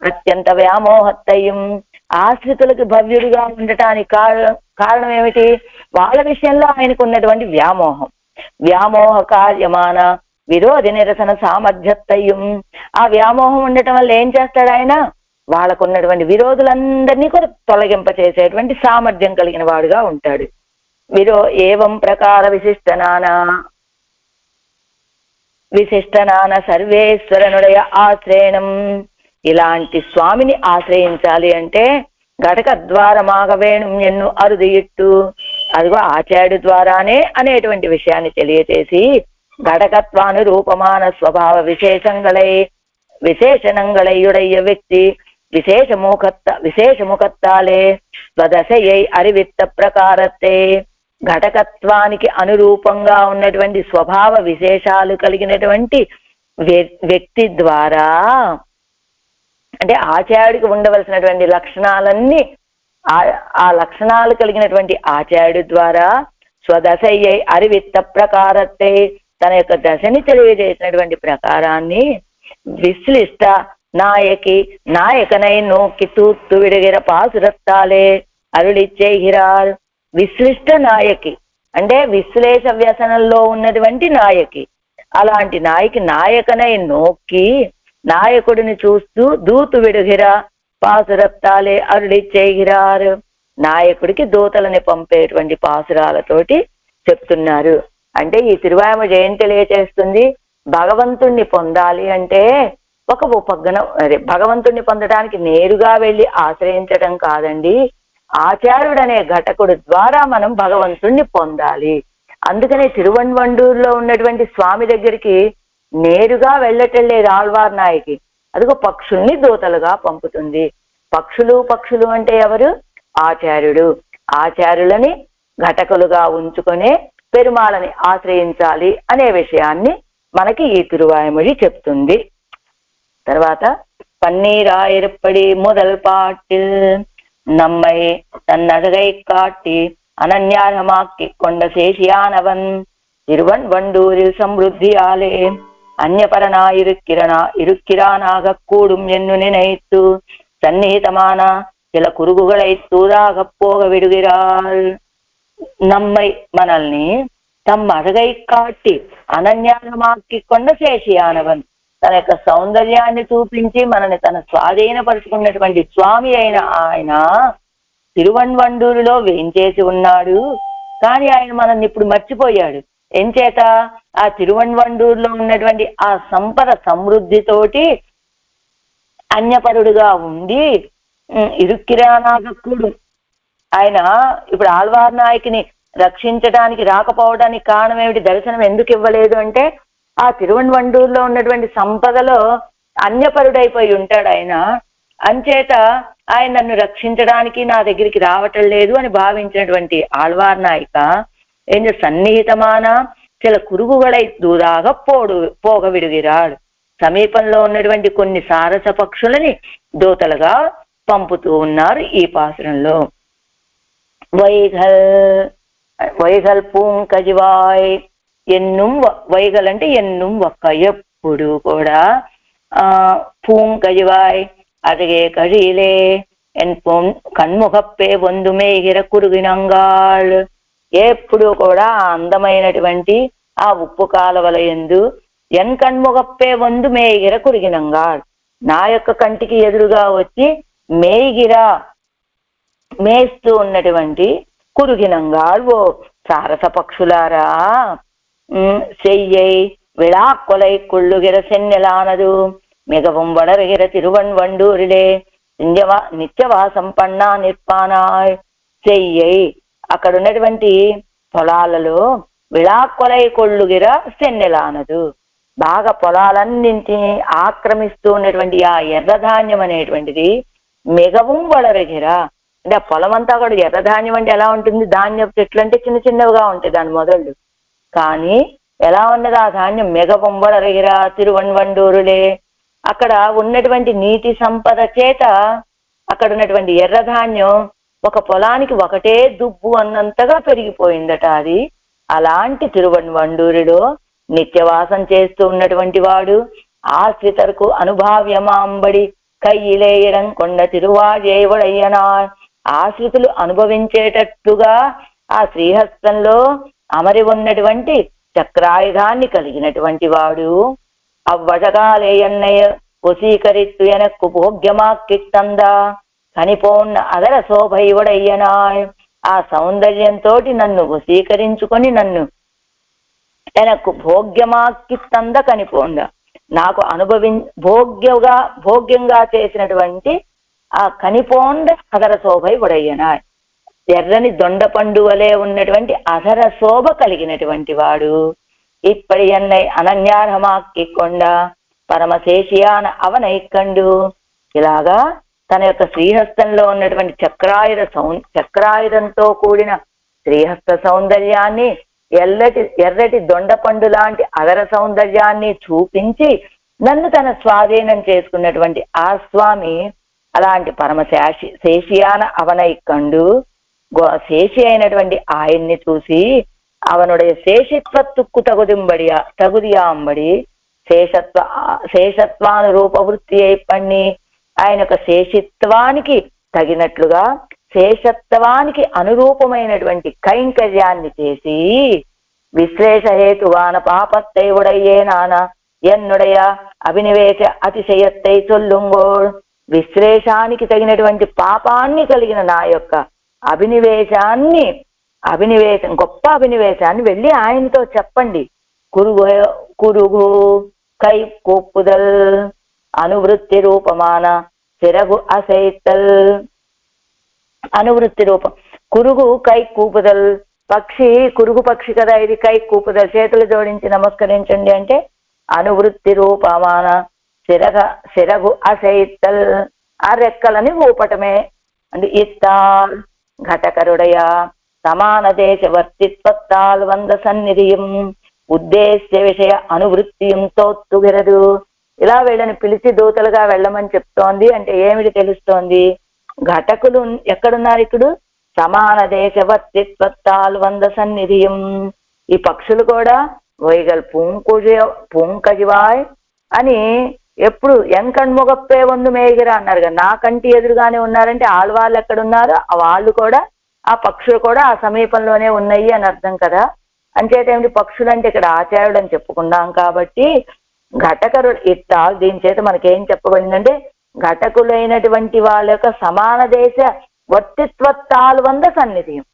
అత్యంత వ్యామోహత్తయ్యం, ఆశ్రితులకు భవ్యుడిగా ఉండటానికి కారణం ఏమిటి? వాళ్ళ విషయంలో ఆయనకు ఉన్నటువంటి వ్యామోహం. వ్యామోహ కార్యమాన విరోధి నిరసన సామర్థ్యత్తయ్యం, ఆ వ్యామోహం ఉండటం వల్ల ఏం చేస్తాడు ఆయన? వాళ్ళకున్నటువంటి విరోధులందరినీ కూడా తొలగింప చేసేటువంటి సామర్థ్యం కలిగిన వాడుగా ఉంటాడు. ఏవం ప్రకార విశిష్టనాన సర్వేశ్వరనుడయ ఆశ్రయణం, ఇలాంటి స్వామిని ఆశ్రయించాలి అంటే ఘటక ద్వారమాగ వేణుం ఎన్ను అరుది ఇట్టు, అదిగో ఆచార్యుడు ద్వారానే అనేటువంటి విషయాన్ని తెలియచేసి ఘటకత్వానురూపమాన స్వభావ విశేషణంగళై విశేషణంగళయుడయ్య వ్యక్తి విశేషముఖత్తాలే స్వదశయై అరివిత్త ప్రకారతే ఘటకత్వానికి అనురూపంగా ఉన్నటువంటి స్వభావ విశేషాలు కలిగినటువంటి వ్యక్తి ద్వారా, అంటే ఆచార్యుడికి ఉండవలసినటువంటి లక్షణాలన్నీ ఆ లక్షణాలు కలిగినటువంటి ఆచార్యుడి ద్వారా స్వదశయ్యై అరివిత్త ప్రకారతే తన యొక్క దశని తెలియజేసినటువంటి ప్రకారాన్ని విశ్లిష్ట నాయకనై నోకి తూత్తు విడగిర పాసురత్తాలే అరుళిచ్చేహిరార్. విశ్లిష్ట నాయకి అంటే విశ్లేష వ్యసనంలో ఉన్నటువంటి నాయకి. అలాంటి నాయకనై నోక్కి నాయకుడిని చూస్తూ దూతు విడుగిరా పాసురత్తాలే అరుళిచ్చేహిరార్. నాయకుడికి దూతలని పంపేటువంటి పాసురాలతోటి చెప్తున్నారు. అంటే ఈ తిరువాయమ జయంతి తెలియచేస్తుంది భగవంతుణ్ణి పొందాలి అంటే ఒక ఉపగణం, భగవంతుణ్ణి పొందడానికి నేరుగా వెళ్ళి ఆశ్రయించడం కాదండి, ఆచార్యుడు అనే ఘటకుడు ద్వారా మనం భగవంతుణ్ణి పొందాలి. అందుకనే తిరువన్వండూరులో ఉన్నటువంటి స్వామి దగ్గరికి నేరుగా వెళ్ళటం లేదు ఆళ్వార్ నాయకి. అదిగో పక్షుల్ని దూతలుగా పంపుతుంది. పక్షులు అంటే ఎవరు? ఆచార్యుడు. ఆచార్యులని ఘటకులుగా ఉంచుకునే పెరుమాళని ఆశ్రయించాలి అనే విషయాన్ని మనకి ఈ తిరువాయుమొഴി చెప్తుంది. తర్వాత పన్నీరాయిరుప్పడి முதல் பாட்டில் நம்மை தன்னழகை காட்டி அனன்யாரமாக்கி கொண்ட சேஷியானவன் திருவன்வண்டூரில் சம்ருத்தியாலே அந்நியபரனாயிருக்கிறானாக கூடும் என்று நினைத்து சந்நிహితமான சில குறுகுகளை தூதாக போக விடுகிறாள். நம்மை మనల్ని తమ అழகை కాటి అనన్యానమాకి కొండ శేషియానవన్, తన యొక్క సౌందర్యాన్ని చూపించి మనని తన స్వాధీనపరుచుకున్నటువంటి స్వామి అయిన ఆయన తిరువన్వండూరులో వేంచేసి ఉన్నాడు. కానీ ఆయన మనల్ని ఇప్పుడు మర్చిపోయాడు. ఎంచేత ఆ తిరువన్వండూరులో ఉన్నటువంటి ఆ సంపద సమృద్ధితోటి అన్యపరుడుగా ఉండి ఇరుక్కిరానాగక్కుడు. ఆయన ఇప్పుడు ఆళ్వార్ నాయకిని రక్షించడానికి రాకపోవడానికి కారణం ఏమిటి? దర్శనం ఎందుకు ఇవ్వలేదు అంటే ఆ తిరువన్వండూరులో ఉన్నటువంటి సంపదలో అన్యపరుడైపోయి ఉంటాడు ఆయన. అంచేత ఆయన నన్ను రక్షించడానికి నా దగ్గరికి రావటం లేదు అని భావించినటువంటి ఆళ్వార్ నాయక ఏం సన్నిహితమాన చిల కురుగుగడై దూరాగా పోగ విడుగిరాడు. సమీపంలో ఉన్నటువంటి కొన్ని సారస పక్షులని పంపుతూ ఉన్నారు ఈ పాసురంలో. వైగల్ పూంకజివాయ్ ఎన్నుం, వైగల్ అంటే ఎన్నుం ఒక్క, ఎప్పుడు కూడా పూంకజివాయ్ అతగే కழிலே ఎన్ కన్ముఖప్పే వందుమేగిర కురుగినంగాళ్. ఎప్పుడు కూడా అందమైనటువంటి ఆ ఉప్పు కాలవల యందు ఎన్ కన్ముఖప్పే వందు మేగిర కురిగినంగాళ్, నా యొక్క కంటికి ఎదురుగా వచ్చి మేగిరా మేస్తూ ఉన్నటువంటి కురుగినంగాళ్ ఓ సారస పక్షులారా, செய்யை விழாக்கொலை கொள்ளுகிற சென்னெலானது மிகவும் வளருகிற திருவன்வண்டூரிலே నిత్యవాసం పన్నా నిర్పానాయ్. చెయ్యై అక్కడ ఉన్నటువంటి పొలాలలో విళాకొలై కొల్లుగిర సెన్నెలానదు, బాగా పొలాలన్నింటినీ ఆక్రమిస్తూ ఉన్నటువంటి ఆ ఎర్రధాన్యం అనేటువంటిది మిగవం వళరగిరా, అంటే ఆ పొలం అంతా కూడా ఎర్రధాన్యం అంటే ఎలా ఉంటుంది? ధాన్యపు చెట్లు అంటే చిన్న చిన్నవిగా ఉంటాయి దాని మొదళ్ళు. కానీ ఎలా ఉన్నది ఆ ధాన్యం? మిగవం వళరగిరా తిరువన్వండూరులే. అక్కడ ఉన్నటువంటి నీటి సంపద చేత అక్కడ ఉన్నటువంటి ఎర్రధాన్యం ఒక పొలానికి ఒకటే దుబ్బు అన్నంతగా పెరిగిపోయిందట అది. అలాంటి తిరువన్వండూరులో నిత్యవాసం చేస్తూ ఉన్నటువంటి వాడు ఆశ్రితరకు అనుభావ్యమాంబడి కయ్యిలేయడం కొండ తిరువాజేవడయ్యనా, ఆశ్రితులు అనుభవించేటట్టుగా ఆ శ్రీహస్తంలో అమరి ఉన్నటువంటి చక్రాయుధాన్ని కలిగినటువంటి వాడు అవ్వటగాలేయన్నయ్య వసీకరిత్తు ఎనక్కు భోగ్యమాక్కిత్తందా కనిపోన్న అదర శోభైవడయ్యనాయ్. ఆ సౌందర్యంతో నన్ను వశీకరించుకొని నన్ను ఎనక్కు భోగ్యమాక్కిత్తంద కనిపోంద, నాకు భోగ్యంగా చేసినటువంటి ఆ కనిపోంద అదర శోభై వడయ్యనాయ్. ఎర్రని దొండపండు వలె ఉన్నటువంటి అధర శోభ కలిగినటువంటి వాడు ఇప్పటి ఎన్నై అనన్యార్హమాక్కి కొండ పరమశేషియాన అవనైకండు. ఇలాగా తన యొక్క శ్రీహస్తంలో ఉన్నటువంటి చక్రాయుధంతో కూడిన శ్రీహస్త సౌందర్యాన్ని, ఎర్రటి దొండపండు లాంటి అదర సౌందర్యాన్ని చూపించి నన్ను తన స్వాధీనం చేసుకున్నటువంటి ఆ స్వామి అలాంటి పరమ శేషియాన అవనై కండు శేషి అయినటువంటి ఆయన్ని చూసి అవనుடைய శేషిత్వత్తుక్కు తగుదియాంబడి శేషత్వానురూప వృత్తి అయి పన్ని ఆయన యొక్క శేషిత్వానికి తగినట్లుగా శేషత్వానికి అనురూపమైనటువంటి కైంకర్యాన్ని చేసి విశ్లేషహేతువాన పాపత్తైవుడయ్యే నాన ఎన్నుడయ అభినివేశ అతిశయత్తై చొల్లుంగోళ్. విశ్లేషానికి తగినటువంటి పాపాన్ని కలిగిన నా యొక్క గొప్ప అభినివేశాన్ని వెళ్ళి ఆయనతో చెప్పండి. కురుగు కై కూపుదల్ అనువృత్తి రూపమాన సిరగు అసైతల్. అనువృత్తి రూపం కురుగు కై కూపుదల్, కురుగు పక్షి కదా ఇది. కై కూపుదల్ చేతులు జోడించి నమస్కరించండి అంటే అనువృత్తి రూపమాన సిరగు అసైతల్, ఆ రెక్కలని ఊపటమే. అంటే ఇత్తాల్ ఘటకరుడయ సమాన దేశ వర్తిత్వత్తాల్ వంద సన్నిధియం ఉద్దేశ్య విషయ అనువృత్తియం తోత్తుగిరదు. ఇలా వీళ్ళని పిలిచి దూతలుగా వెళ్ళమని చెప్తోంది. అంటే ఏమిటి తెలుస్తోంది? ఘటకులు ఎక్కడున్నారు ఇప్పుడు? సమాన దేశ వర్తిత్వత్తాల్ వంద సన్నిధియం. ఈ పక్షులు కూడా వైగల్ పూంకజివాయ్ అని ఎప్పుడు ఎంకణ్ముగప్పే వందు మేగిరా అన్నారు కదా. నా కంటి ఎదురుగానే ఉన్నారంటే ఆళ్వాళ్ళు ఎక్కడున్నారు? వాళ్ళు కూడా, ఆ పక్షులు కూడా ఆ సమీపంలోనే ఉన్నాయి అని అర్థం కదా. అంచేత ఏమిటి పక్షులు అంటే ఇక్కడ ఆచార్యుడు అని చెప్పుకున్నాం కాబట్టి ఘటకరుడు ఇత్తాల్. దీని చేత మనకేం చెప్పబడిందంటే ఘటకులైనటువంటి వాళ్ళ యొక్క సమాన దేశ వర్తిత్వత్తాలు వంద సన్నిధియం.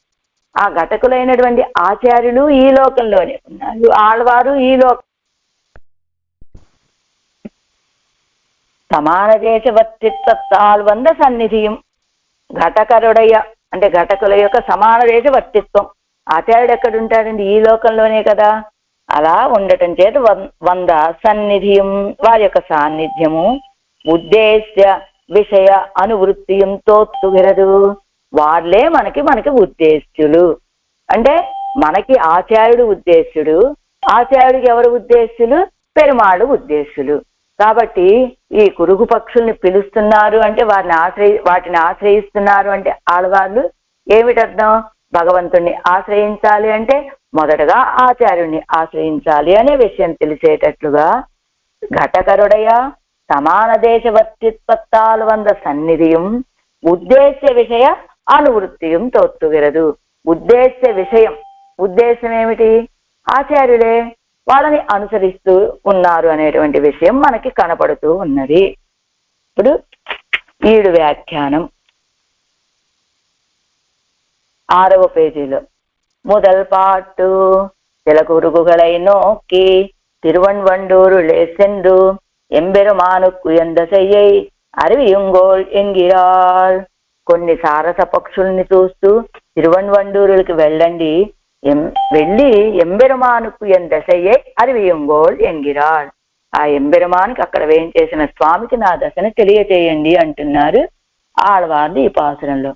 ఆ ఘటకులైనటువంటి ఆచార్యులు ఈ లోకంలోనే ఉన్నారు, ఆళ్వారు ఈ లోకం. సమాన దేశ వర్తిత్వత్తాలు వంద సన్నిధియం. ఘటకరుడయ్య అంటే ఘటకుల యొక్క సమాన దేశ వర్తిత్వం. ఆచార్యుడు ఎక్కడ ఉంటాడండి? ఈ లోకంలోనే కదా. అలా ఉండటం చేత వంద సన్నిధియం, వారి యొక్క సాన్నిధ్యము. ఉద్దేశ్య విషయ అనువృత్తియం తోత్తుగిరదు. వాళ్ళే మనకి ఉద్దేశ్యులు. అంటే మనకి ఆచార్యుడు ఉద్దేశ్యుడు, ఆచార్యుడికి ఎవరు ఉద్దేశ్యులు? పెరుమాళ్ళు ఉద్దేశ్యులు. కాబట్టి ఈ కురుగు పక్షుల్ని పిలుస్తున్నారు అంటే వాటిని ఆశ్రయిస్తున్నారు అంటే ఆడవాళ్ళు ఏమిటర్థం? భగవంతుణ్ణి ఆశ్రయించాలి అంటే మొదటగా ఆచార్యుణ్ణి ఆశ్రయించాలి అనే విషయం తెలిసేటట్లుగా ఘటకరుడయ సమాన దేశ వర్తిత్వత్తాలు వంద సన్నిధియం ఉద్దేశ్య విషయ అనువృత్తియం తోత్తుగిరదు. ఉద్దేశ్య విషయం, ఉద్దేశం ఏమిటి? ఆచార్యులే వాళ్ళని అనుసరిస్తూ ఉన్నారు అనేటువంటి విషయం మనకి కనపడుతూ ఉన్నది. ఇప్పుడు 7 వ్యాఖ్యానం 6వ పేజీలో முதல் பாட்டு சில குறுகுகளை நோக்கி திருவன்வண்டூருளே சென்று எம்பெருமானுக்கு எந்த செய்யை அறிவியுங்கோள் என்கிறாள். కొన్ని సారస పక్షుల్ని చూస్తూ తిరువన్వండూరులకి వెళ్ళండి, వెళ్ళి ఎంబెరుమానుకు ఎంత దశయ్యే అరివియుంగోళ్ ఎంగిరాళ్. ఆ ఎంబెరుమానికి అక్కడ వేయించేసిన స్వామికి నా దశను తెలియచేయండి అంటున్నారు ఆళ్వార్లు ఈ పాసురంలో.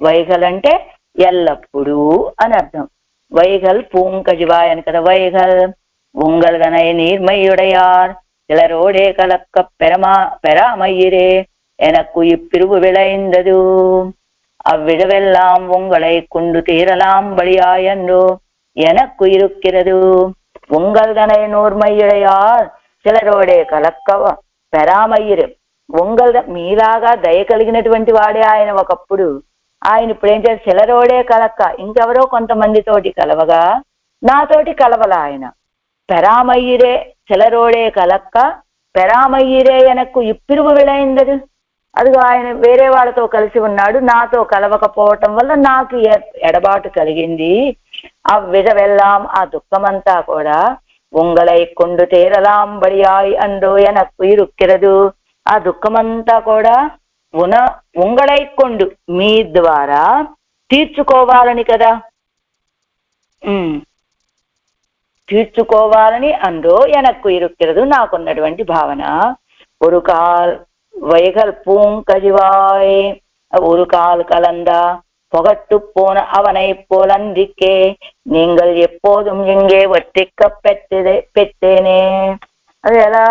వైఘల్ అంటే ఎల్లప్పుడూ అని అర్థం. వైఘల్ పూంకజివాయ్ అని కదా. వైఘల్ உங்கள்தனை நீர்மையுடையார் சிலரோடே கலக்க பெறாமையிரே எனக்கு இப்பிரிவு விளைந்தது அவ்விடவெல்லாம் உங்களை கொண்டு தீரலாம் பலியாயன்றோ எனக்கு இருக்கிறது. உங்கள்தனை నూర్మయ్యుడయార్ చిలరోడే కలక్క పెరామయ్యిరు. మీలాగా దయ కలిగినటువంటి వాడే ఆయన ఒకప్పుడు. ఆయన ఇప్పుడు ఏం చేస్తారు? చిలరోడే కలక్క, ఇంకెవరో కొంతమందితోటి కలవగా నాతోటి కలవల ఆయన. పెరామయ్యిరే చిలరోడే కలక్క పెరామయ్యిరే ఎనక్కు ఇప్పిరువు విளைந்தது. అదిగో ఆయన వేరే వాళ్ళతో కలిసి ఉన్నాడు, నాతో కలవకపోవటం వల్ల నాకు ఎడబాటు కలిగింది. ఆ విధవెల్లాం, ఆ దుఃఖమంతా కూడా ఉంగళై కొండు తీరలాం బడియాయ్ అందో ఎనక్కు ఇరుక్కిరదు. ఆ దుఃఖమంతా కూడా ఉంగళై కొండు మీ ద్వారా తీర్చుకోవాలని కదా, తీర్చుకోవాలని అందో ఎనక్కు ఇరుక్కిరదు నాకున్నటువంటి భావన. வைகல் பூங்கழிவாய் ஒரு கால் கலந்தா புகட்டு போன அவனை போலந்திக்கே நீங்கள் எப்போதும் ఇంగే వర్తిక్క పెట్టేనే. అది ఎలా?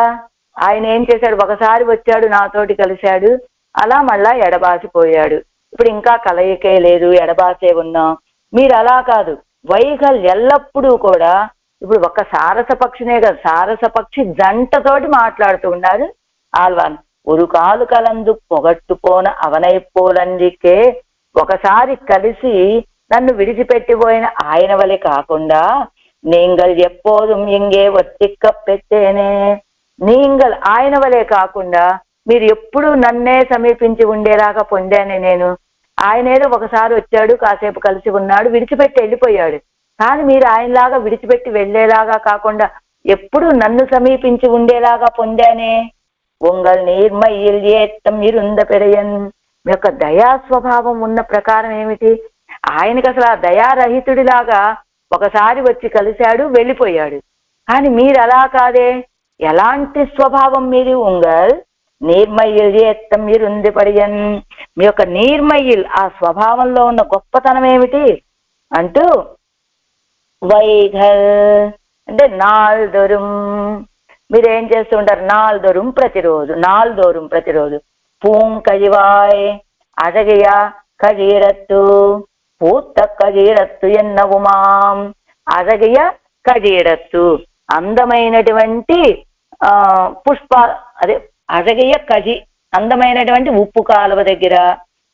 ఆయన ఏం చేశాడు, ఒకసారి వచ్చాడు నాతోటి కలిశాడు, అలా మళ్ళా ఎడబాసిపోయాడు. ఇప్పుడు ఇంకా కలయికే లేదు, ఎడబాసే ఉన్నాం. మీరు అలా కాదు, వైగల్ ఎల్లప్పుడూ కూడా ఇప్పుడు ఒక సారస పక్షినే కదా, సారస పక్షి జంటతోటి మాట్లాడుతూ ఉన్నారు ఆళ్వాన్. ஒரு కాలు కలందు పొగట్టుపోన అవనైపోలందికే, ఒకసారి కలిసి నన్ను విడిచిపెట్టిపోయిన ఆయన వలె కాకుండా நீங்கள் எப்போதும் ఇంగే వర్తిక్క పెట్టేనే, నీంగల్ ఆయన వలె కాకుండా మీరు ఎప్పుడు నన్నే సమీపించి ఉండేలాగా పొందానే నేను. ఆయన ఏదో ఒకసారి వచ్చాడు, కాసేపు కలిసి ఉన్నాడు, విడిచిపెట్టి వెళ్ళిపోయాడు. కానీ మీరు ఆయనలాగా విడిచిపెట్టి వెళ్లేలాగా కాకుండా ఎప్పుడు నన్ను సమీపించి ఉండేలాగా పొందానే. ఉంగల్ నీర్మయిల్ ఏత్తం ఇరుంద పెరయన్, మీ యొక్క దయా స్వభావం ఉన్న ప్రకారం ఏమిటి? ఆయనకి అసలు ఆ దయారహితుడిలాగా ఒకసారి వచ్చి కలిశాడు, వెళ్ళిపోయాడు. కానీ మీరు అలా కాదే, ఎలాంటి స్వభావం మీది? ఉంగల్ నీర్మయిల్ ఏత్తం ఇరుంది పడియన్, మీ యొక్క నీర్మయిల్ ఆ స్వభావంలో ఉన్న గొప్పతనం ఏమిటి అంటూ, వైఘల్ అంటే నాల్దొరుం, మీరేం చేస్తుంటారు? నాల్దొరుం ప్రతిరోజు పూంకజివాయ్ అజగియ కజీరత్తు పూత్త కజీరత్తు ఎన్నవుమాం. అజగియ కజీరత్తు అందమైనటువంటి పుష్ప, అదే అజగియ కజి అందమైనటువంటి ఉప్పు కాలువ దగ్గర,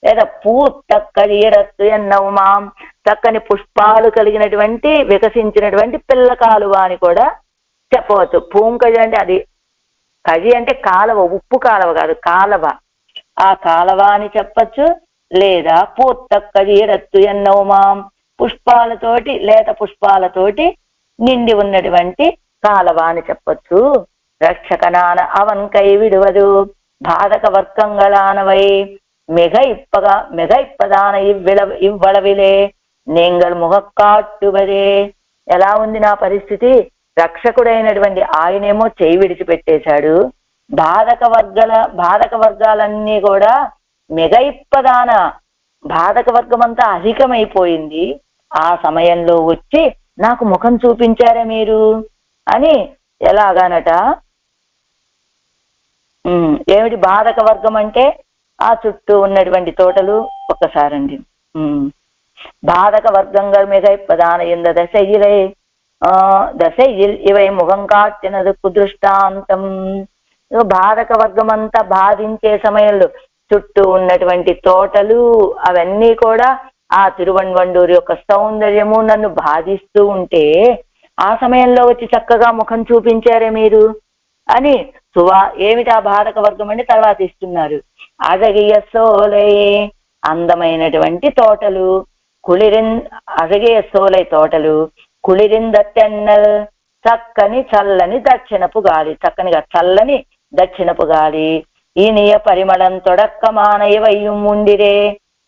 లేదా పూత్త కజీరత్తు ఎన్నవుమాం చక్కని పుష్పాలు కలిగినటువంటి వికసించినటువంటి పిల్ల కాలువ అని కూడా చెప్పవచ్చు. పూంకజి అంటే అది, కజి అంటే కాలవ, ఉప్పు కాలవ కాదు, కాలవ. ఆ కాలవ అని చెప్పచ్చు, లేదా పూత్త కజీరత్తు ఎన్నవుమాం పుష్పాలతోటి, లేత పుష్పాలతోటి నిండి ఉన్నటువంటి కాలవ అని చెప్పచ్చు. రక్షకనాన అవన్ కై విడువదు బాధక వర్గంగళానవై మిగ ఇప్పదాన ఇవ్వళవిలే நீங்கள் ముఖక్కాట్టువదే. ఎలా ఉంది నా పరిస్థితి? రక్షకుడైనటువంటి ఆయనేమో చేయి విడిచిపెట్టేశాడు, బాధక వర్గాలన్నీ కూడా మిగయిప్పదాన, బాధక వర్గం అంతా అధికమైపోయింది. ఆ సమయంలో వచ్చి నాకు ముఖం చూపించారే మీరు అని. ఎలాగానట? ఏమిటి బాధక వర్గం అంటే? ఆ చుట్టూ ఉన్నటువంటి తోటలు. ఒక్కసారండి, బాధక వర్గంగా మిగయిప్పదాన ఇంద దశయిల్ ఇవై ముఖం కాట్టినదుకు దృష్టాంతం. బాధక వర్గం అంతా బాధించే సమయంలో చుట్టూ ఉన్నటువంటి తోటలు అవన్నీ కూడా ఆ తిరువణ్వండూరు యొక్క సౌందర్యము నన్ను బాధిస్తూ ఉంటే ఆ సమయంలో వచ్చి చక్కగా ముఖం చూపించారే మీరు అని. ఏమిటి ఆ బాధక వర్గం అంటే తర్వాత ఇస్తున్నారు. అజగియ సోలై అందమైనటువంటి తోటలు, అజగియ సోలై తోటలు, కుళిరింద తెన్నల్ చక్కని చల్లని దక్షిణపు గాలి, చక్కనిగా చల్లని దక్షిణపు గాలి. ఇనియ పరిమళం తొడక్కమానయ వయ్యం ఉండిరే.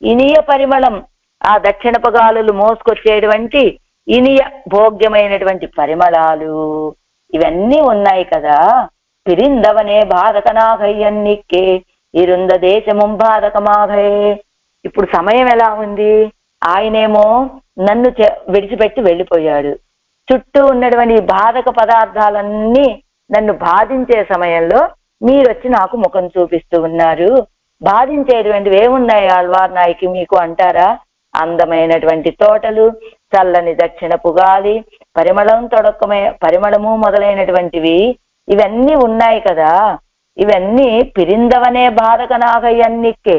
ఇనియ పరిమళం, ఆ దక్షిణపు గాలులు మోసుకొచ్చేటువంటి ఇనియ భోగ్యమైనటువంటి పరిమళాలు ఇవన్నీ ఉన్నాయి కదా. పిరిందవనే బాధకనాఘయ్యన్నిక్కే ఇరుంద దేశము బాధకమాఘే. ఇప్పుడు సమయం ఎలా ఉంది? ఆయనేమో నన్ను విడిచిపెట్టి వెళ్ళిపోయాడు. చుట్టూ ఉన్నటువంటి బాధక పదార్థాలన్నీ నన్ను బాధించే సమయంలో మీరు వచ్చి నాకు ముఖం చూపిస్తూ ఉన్నారు. బాధించేటువంటివి ఏమున్నాయి ఆళ్వార్ నాయకి మీకు అంటారా? అందమైనటువంటి తోటలు, చల్లని దక్షిణపు గాలి, పరిమళము మొదలైనటువంటివి ఇవన్నీ ఉన్నాయి కదా. ఇవన్నీ పిరిందవనే బాధక నాగయ్యన్నిక్కే.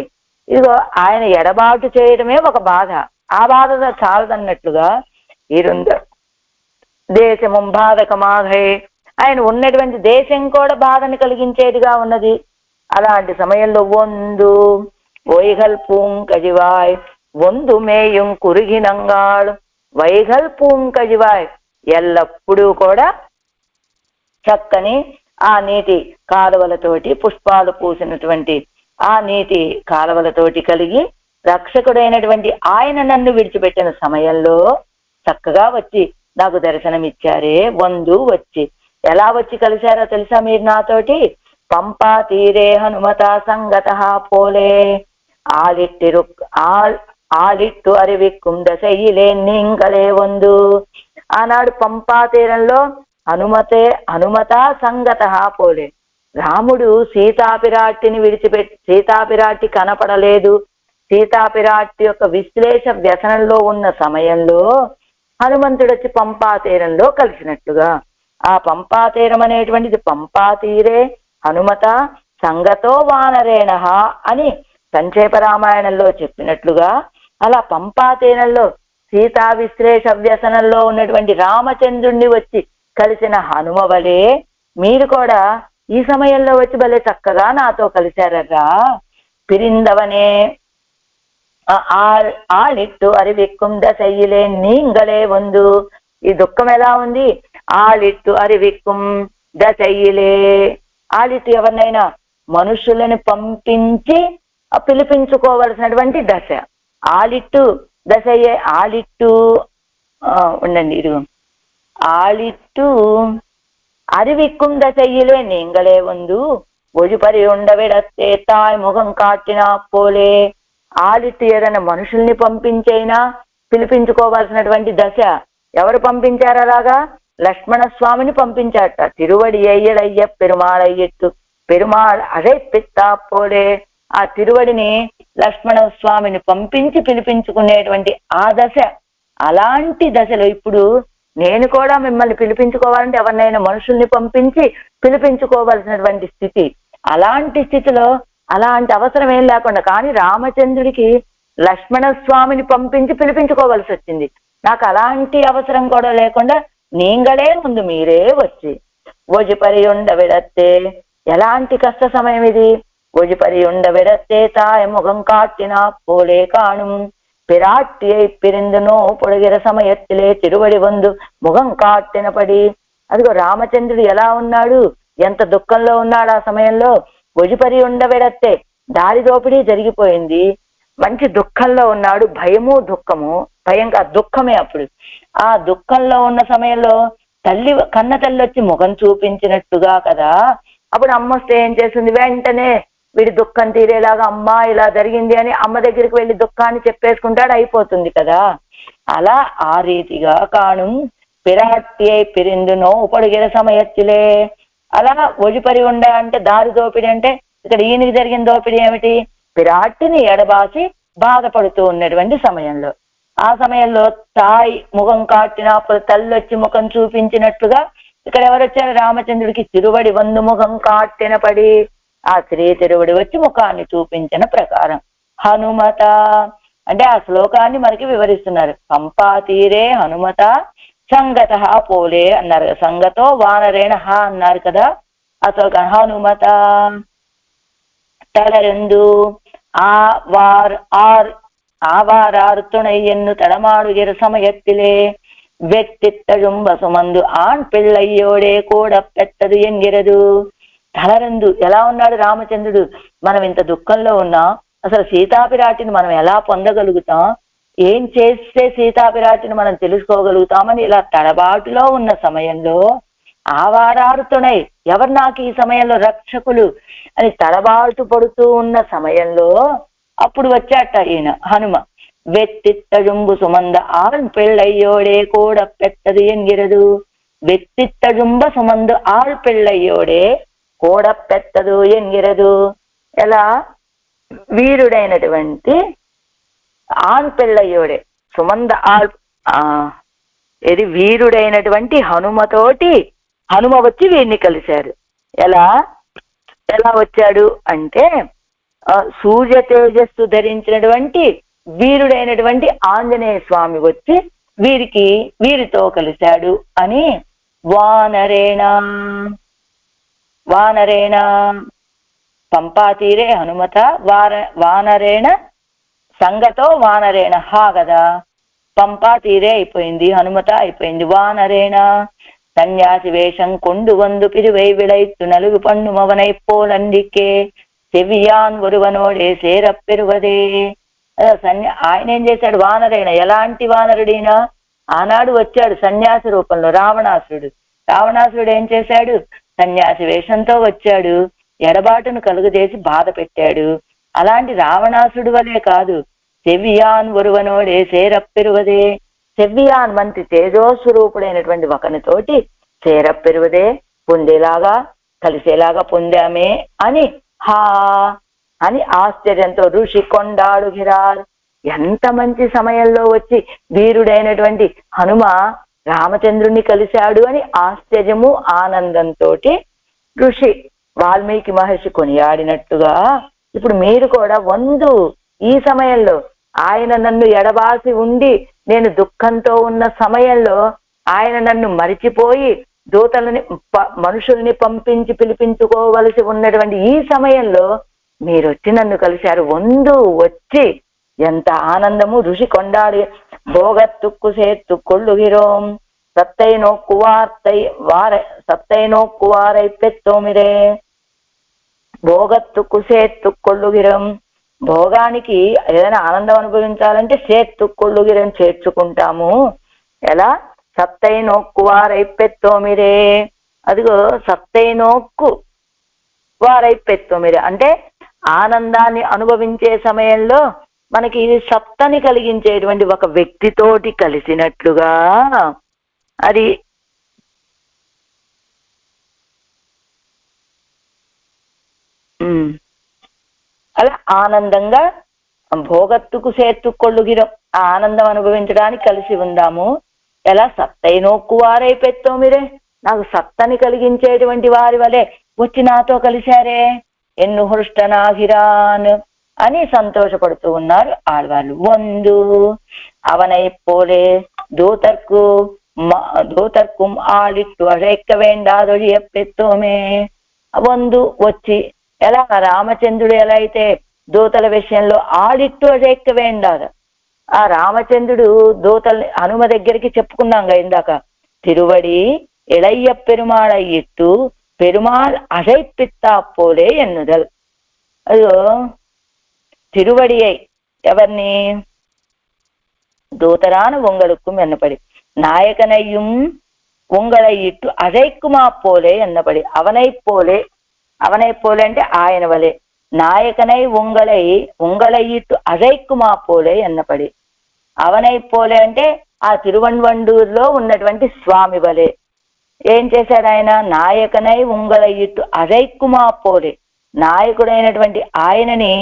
ఇదిగో ఆయన ఎడబాటు చేయడమే ఒక బాధ, ఆ బాధ చాలదన్నట్లుగా ఇరుంద దేశము బాధకమాఘే, ఆయన ఉన్నటువంటి దేశం కూడా బాధని కలిగించేదిగా ఉన్నది. అలాంటి సమయంలో వైగల్ పూంకజివాయ్ వందు మేయం కురిగినంగాడు వైగల్ పూంకజివాయ్ ఎల్లప్పుడూ కూడా చక్కని ఆ నీటి కాలువలతోటి, పుష్పాలు పూసినటువంటి ఆ నీటి కాలువలతోటి కలిగి రక్షకుడైనటువంటి ఆయన నన్ను విడిచిపెట్టిన సమయంలో చక్కగా వచ్చి నాకు దర్శనమిచ్చారే. వచ్చి ఎలా వచ్చి కలిశారో తెలుసా మీరు నాతోటి? పంపా తీరే హనుమత సంగత పోలే ఆలిట్టు అరివిక్కుం దశయిలే నీంగలే వందు. ఆనాడు పంపా తీరంలో హనుమత సంగత పోలే. రాముడు సీతాపిరాటిని సీతాపిరాటి కనపడలేదు, సీతాపిరాటి యొక్క విశ్లేష వ్యసనంలో ఉన్న సమయంలో హనుమంతుడు వచ్చి పంపా తీరంలో కలిసినట్లుగా. ఆ పంపా తీరం అనేటువంటిది పంపా తీరే హనుమత సంగతో వానరేణ అని సంక్షేప రామాయణంలో చెప్పినట్లుగా, అలా పంపా తీరంలో సీతా విశ్లేష వ్యసనంలో ఉన్నటువంటి రామచంద్రుణ్ణి వచ్చి కలిసిన హనుమ వలే మీరు కూడా ఈ సమయంలో వచ్చి భలే చక్కగా నాతో కలిశారరా. పిరిందవనే ఆలిట్టు అరివిక్కుం దశయిలే నీంగలే వందు. ఈ దుఃఖం ఎలా ఉంది? ఆలిట్టు అరివిక్కుం దశయిలే. ఆలిట్టు ఎవరినైనా మనుషులను పంపించి పిలిపించుకోవలసినటువంటి దశ. ఆలిట్టు దశయ్యే. ఆలిట్టు ఉండండి, ఇదిగో ఆలిట్టు అరివిక్కుం దశయిలే నీంగలే వందు ఒజుపరి ఉండవిడతే తాయ్ ముఖం కాటినా పోలే. ఆలిట్టు ఏదైనా మనుషుల్ని పంపించైనా పిలిపించుకోవాల్సినటువంటి దశ. ఎవరు పంపించారు అలాగా? లక్ష్మణ స్వామిని పంపించారట. తిరువడి అయ్యడయ్య పెరుమాళయ్యట్టు పెరుమాళ్ అழைపిత్తా పోలే. ఆ తిరువడిని లక్ష్మణ స్వామిని పంపించి పిలిపించుకునేటువంటి ఆ దశ. అలాంటి దశలో ఇప్పుడు నేను కూడా మిమ్మల్ని పిలిపించుకోవాలంటే ఎవరినైనా మనుషుల్ని పంపించి పిలిపించుకోవాల్సినటువంటి స్థితి. అలాంటి స్థితిలో అలాంటి అవసరం ఏం లేకుండా, కానీ రామచంద్రుడికి లక్ష్మణ స్వామిని పంపించి పిలిపించుకోవాల్సి వచ్చింది. నాకు అలాంటి అవసరం కూడా లేకుండా నీంగలే ముందు మీరే వచ్చి ఒజిపరి ఉండవిడతే. ఎలాంటి కష్ట సమయం ఇది! ఒజిపరి ఉండవిడతే తాయ ముఖం కాటినా పోలే కాణుం పిరాట్టియై పిరిందునో పొడిగిర సమయత్తిలే తిరువడి వందు ముఖం కాటినపడి. అదిగో రామచంద్రుడు ఎలా ఉన్నాడు, ఎంత దుఃఖంలో ఉన్నాడు ఆ సమయంలో. ఒజిపరి ఉండవిడతే, దారి దోపిడీ జరిగిపోయింది, మంచి దుఃఖంలో ఉన్నాడు. భయము దుఃఖము, భయంగా దుఃఖమే. అప్పుడు ఆ దుఃఖంలో ఉన్న సమయంలో కన్న తల్లి వచ్చి ముఖం చూపించినట్టుగా కదా. అప్పుడు అమ్మ వస్తే ఏం చేస్తుంది? వెంటనే వీడి దుఃఖం తీరేలాగా అమ్మ ఇలా జరిగింది అని అమ్మ దగ్గరికి వెళ్ళి దుఃఖాన్ని చెప్పేసుకుంటాడు, అయిపోతుంది కదా. అలా ఆ రీతిగా కాణుం పిరాట్టి అయి పిరిందునో పొడిగిర సమయత్తులే. అలా ఒజిపరి ఉండ అంటే దారి దోపిడి. అంటే ఇక్కడ ఈయనకి జరిగిన దోపిడి ఏమిటి? పిరాట్టిని ఎడబాసి బాధపడుతూ ఉన్నటువంటి సమయంలో, ఆ సమయంలో తాయి ముఖం కాటినప్పుడు తల్లి వచ్చి ముఖం చూపించినట్టుగా ఇక్కడ ఎవరొచ్చారు? రామచంద్రుడికి తిరువడి వందు ముఖం కాటిన పడి, ఆ శ్రీ తిరువడి వచ్చి ముఖాన్ని చూపించిన ప్రకారం హనుమత అంటే ఆ శ్లోకాన్ని మనకి వివరిస్తున్నారు. పంపా తీరే హనుమత సంగత పోలే అన్నారు. సంగతో వానరేణ అన్నారు కదా. అసలు హనుమత తడరెందు ஆவாராறு துணை என்னு தடமாடுகிற சமயத்திலே வெட்டித்தழும் வசுమందు ఆన్ పిళ్ళయ్యోడే కూడా పెట్టదు ఎన్గిరదు. తలరందు ఎలా ఉన్నాడు రామచంద్రుడు? మనం ఇంత దుఃఖంలో ఉన్నా అసలు సీతాపిరాటిని మనం ఎలా పొందగలుగుతాం, ఏం చేస్తే సీతాపిరాటిని మనం తెలుసుకోగలుగుతామని ఇలా తడబాటులో ఉన్న సమయంలో ఆవారారుతున్నాయి, ఎవరు నాకు ఈ సమయంలో రక్షకులు అని తడబాటు పడుతూ ఉన్న సమయంలో అప్పుడు వచ్చాట ఈయన హనుమ. వెత్తిత్తజుంబు సుమంద ఆళ్ పెళ్ళయ్యోడే కూడా పెట్టదు ఎన్గిరదు. వెత్తిత్తజుంబ సుమందు ఆళ్ పెళ్ళయ్యోడే కూడా పెట్టదు ఎన్గిరదు. ఎలా? వీరుడైనటువంటి ఆన్ పెళ్ళయ్యోడే సుమంద ఇది వీరుడైనటువంటి హనుమతోటి హనుమ వచ్చి వీరిని కలిశారు. ఎలా ఎలా వచ్చాడు అంటే సూర్య తేజస్సు ధరించినటువంటి వీరుడైనటువంటి ఆంజనేయ స్వామి వచ్చి వీరితో కలిశాడు అని వానరేణ పంపాతీరే హనుమత వానరేణ సంగతో వానరేణ కదా. పంపా తీరే అయిపోయింది, హనుమత అయిపోయింది. వానరేణ సన్యాసి వేషం కొండు వందు పిరువై విళైత్తు నలుగు పన్ను మవనై పోలండికే చెవియాన్ ఒరువనోడే సేర పెరువదే. ఆయన ఏం చేశాడు? వానరేణ. ఎలాంటి వానరుడైనా ఆనాడు వచ్చాడు సన్యాసి రూపంలో రావణాసురుడు. రావణాసురుడు ఏం చేశాడు? సన్యాసి వేషంతో వచ్చాడు. ఎడబాటును కలుగజేసి బాధ పెట్టాడు. అలాంటి రావణాసుడు వలే కాదు, సెవ్వియాన్ ఒరువనోడే సేరప్పెరువదే, సెవ్వియాన్ మంత్రి తేజోస్వరూపుడైనటువంటి ఒకనితోటి సేరప్పెరువదే పొందేలాగా కలిసేలాగా పొందామే అని హా అని ఆశ్చర్యంతో ఋషి కొండాడు గిరార్. ఎంత మంచి సమయంలో వచ్చి వీరుడైనటువంటి హనుమ రామచంద్రుణ్ణి కలిశాడు అని ఆశ్చర్యము ఆనందంతో ఋషి వాల్మీకి మహర్షి కొనియాడినట్టుగా ఇప్పుడు మీరు కూడా ఈ సమయంలో ఆయన నన్ను ఎడబాసి ఉండి నేను దుఃఖంతో ఉన్న సమయంలో ఆయన నన్ను మరిచిపోయి దూతలని మనుషుల్ని పంపించి పిలిపించుకోవలసి ఉన్నటువంటి ఈ సమయంలో మీరు వచ్చి నన్ను కలిశారు. వచ్చి ఎంత ఆనందము. ఋషి కొండాడి భోగత్తుక్కు సేత్తు కొళ్ళుగిరోం సత్తై నోక్కువారై పెత్తోమిరే. భోగత్తుక్కు సేత్తు కొళ్ళుగిరం, భోగానికి ఏదైనా ఆనందం అనుభవించాలంటే సేత్తు కొళ్ళుగిరం చేర్చుకుంటాము. ఎలా? సత్తై నోక్కువారై పెత్తోమిరే. అదిగో సత్తై నోక్కు వారై పెత్తోమిరే అంటే ఆనందాన్ని అనుభవించే సమయంలో మనకి సత్తని కలిగించేటువంటి ఒక వ్యక్తితోటి కలిసినట్లుగా అది అలా ఆనందంగా భోగత్తుకు సేత్తుకొళ్ళుగిరం ఆ ఆనందం అనుభవించడానికి కలిసి ఉందాము. ఎలా? సత్తై నోక్కు వారై పెత్తోమిరే, నాకు సత్తని కలిగించేటువంటి వారి వలె వచ్చి నాతో కలిశారే. ఎన్ను హృష్టనాగిరాన్ అని సంతోషపడుతూ ఉన్నారు ఆళ్వాళ్ళు. అవనై పోలే దూతర్కుం ఆడిట్టు అழைక్క వేండాదొழிయ పెత్తోమే. వచ్చి ఎలా రామచంద్రుడు ఎలా అయితే దూతల విషయంలో ఆడిట్టు అழைక్క వేండాద, ఆ రామచంద్రుడు దూతల్ని హనుమ దగ్గరికి చెప్పుకున్నాం ఇందాక. తిరువడి ఇళయ్య పెరుమాళయ్యిట్టు పెరుమాళ్ అழைపిత్తా పోలే ఎన్నుదల్. అదో తిరువడి అయి ఎవరిని? దూతరాన ఉంగళుక్కుం ఎన్నపడి నాయకనయ్యం ఉంగళయ్యిట్టు అழைక్కుమా పోలే ఎన్నపడి. అవనై పోలే అంటే ఆయన వలె. నాయకనై ఉంగళయ్యిట్టు అழைక్కుమా పోలే ఎన్నపడి. అవనై పోలే అంటే ఆ తిరువన్వండూరులో ఉన్నటువంటి స్వామి వలె. ఏం చేశాడు ఆయన? నాయకనై ఉంగళయ్యిట్టు అழைక్కుమా పోలే, నాయకుడైనటువంటి ఆయనని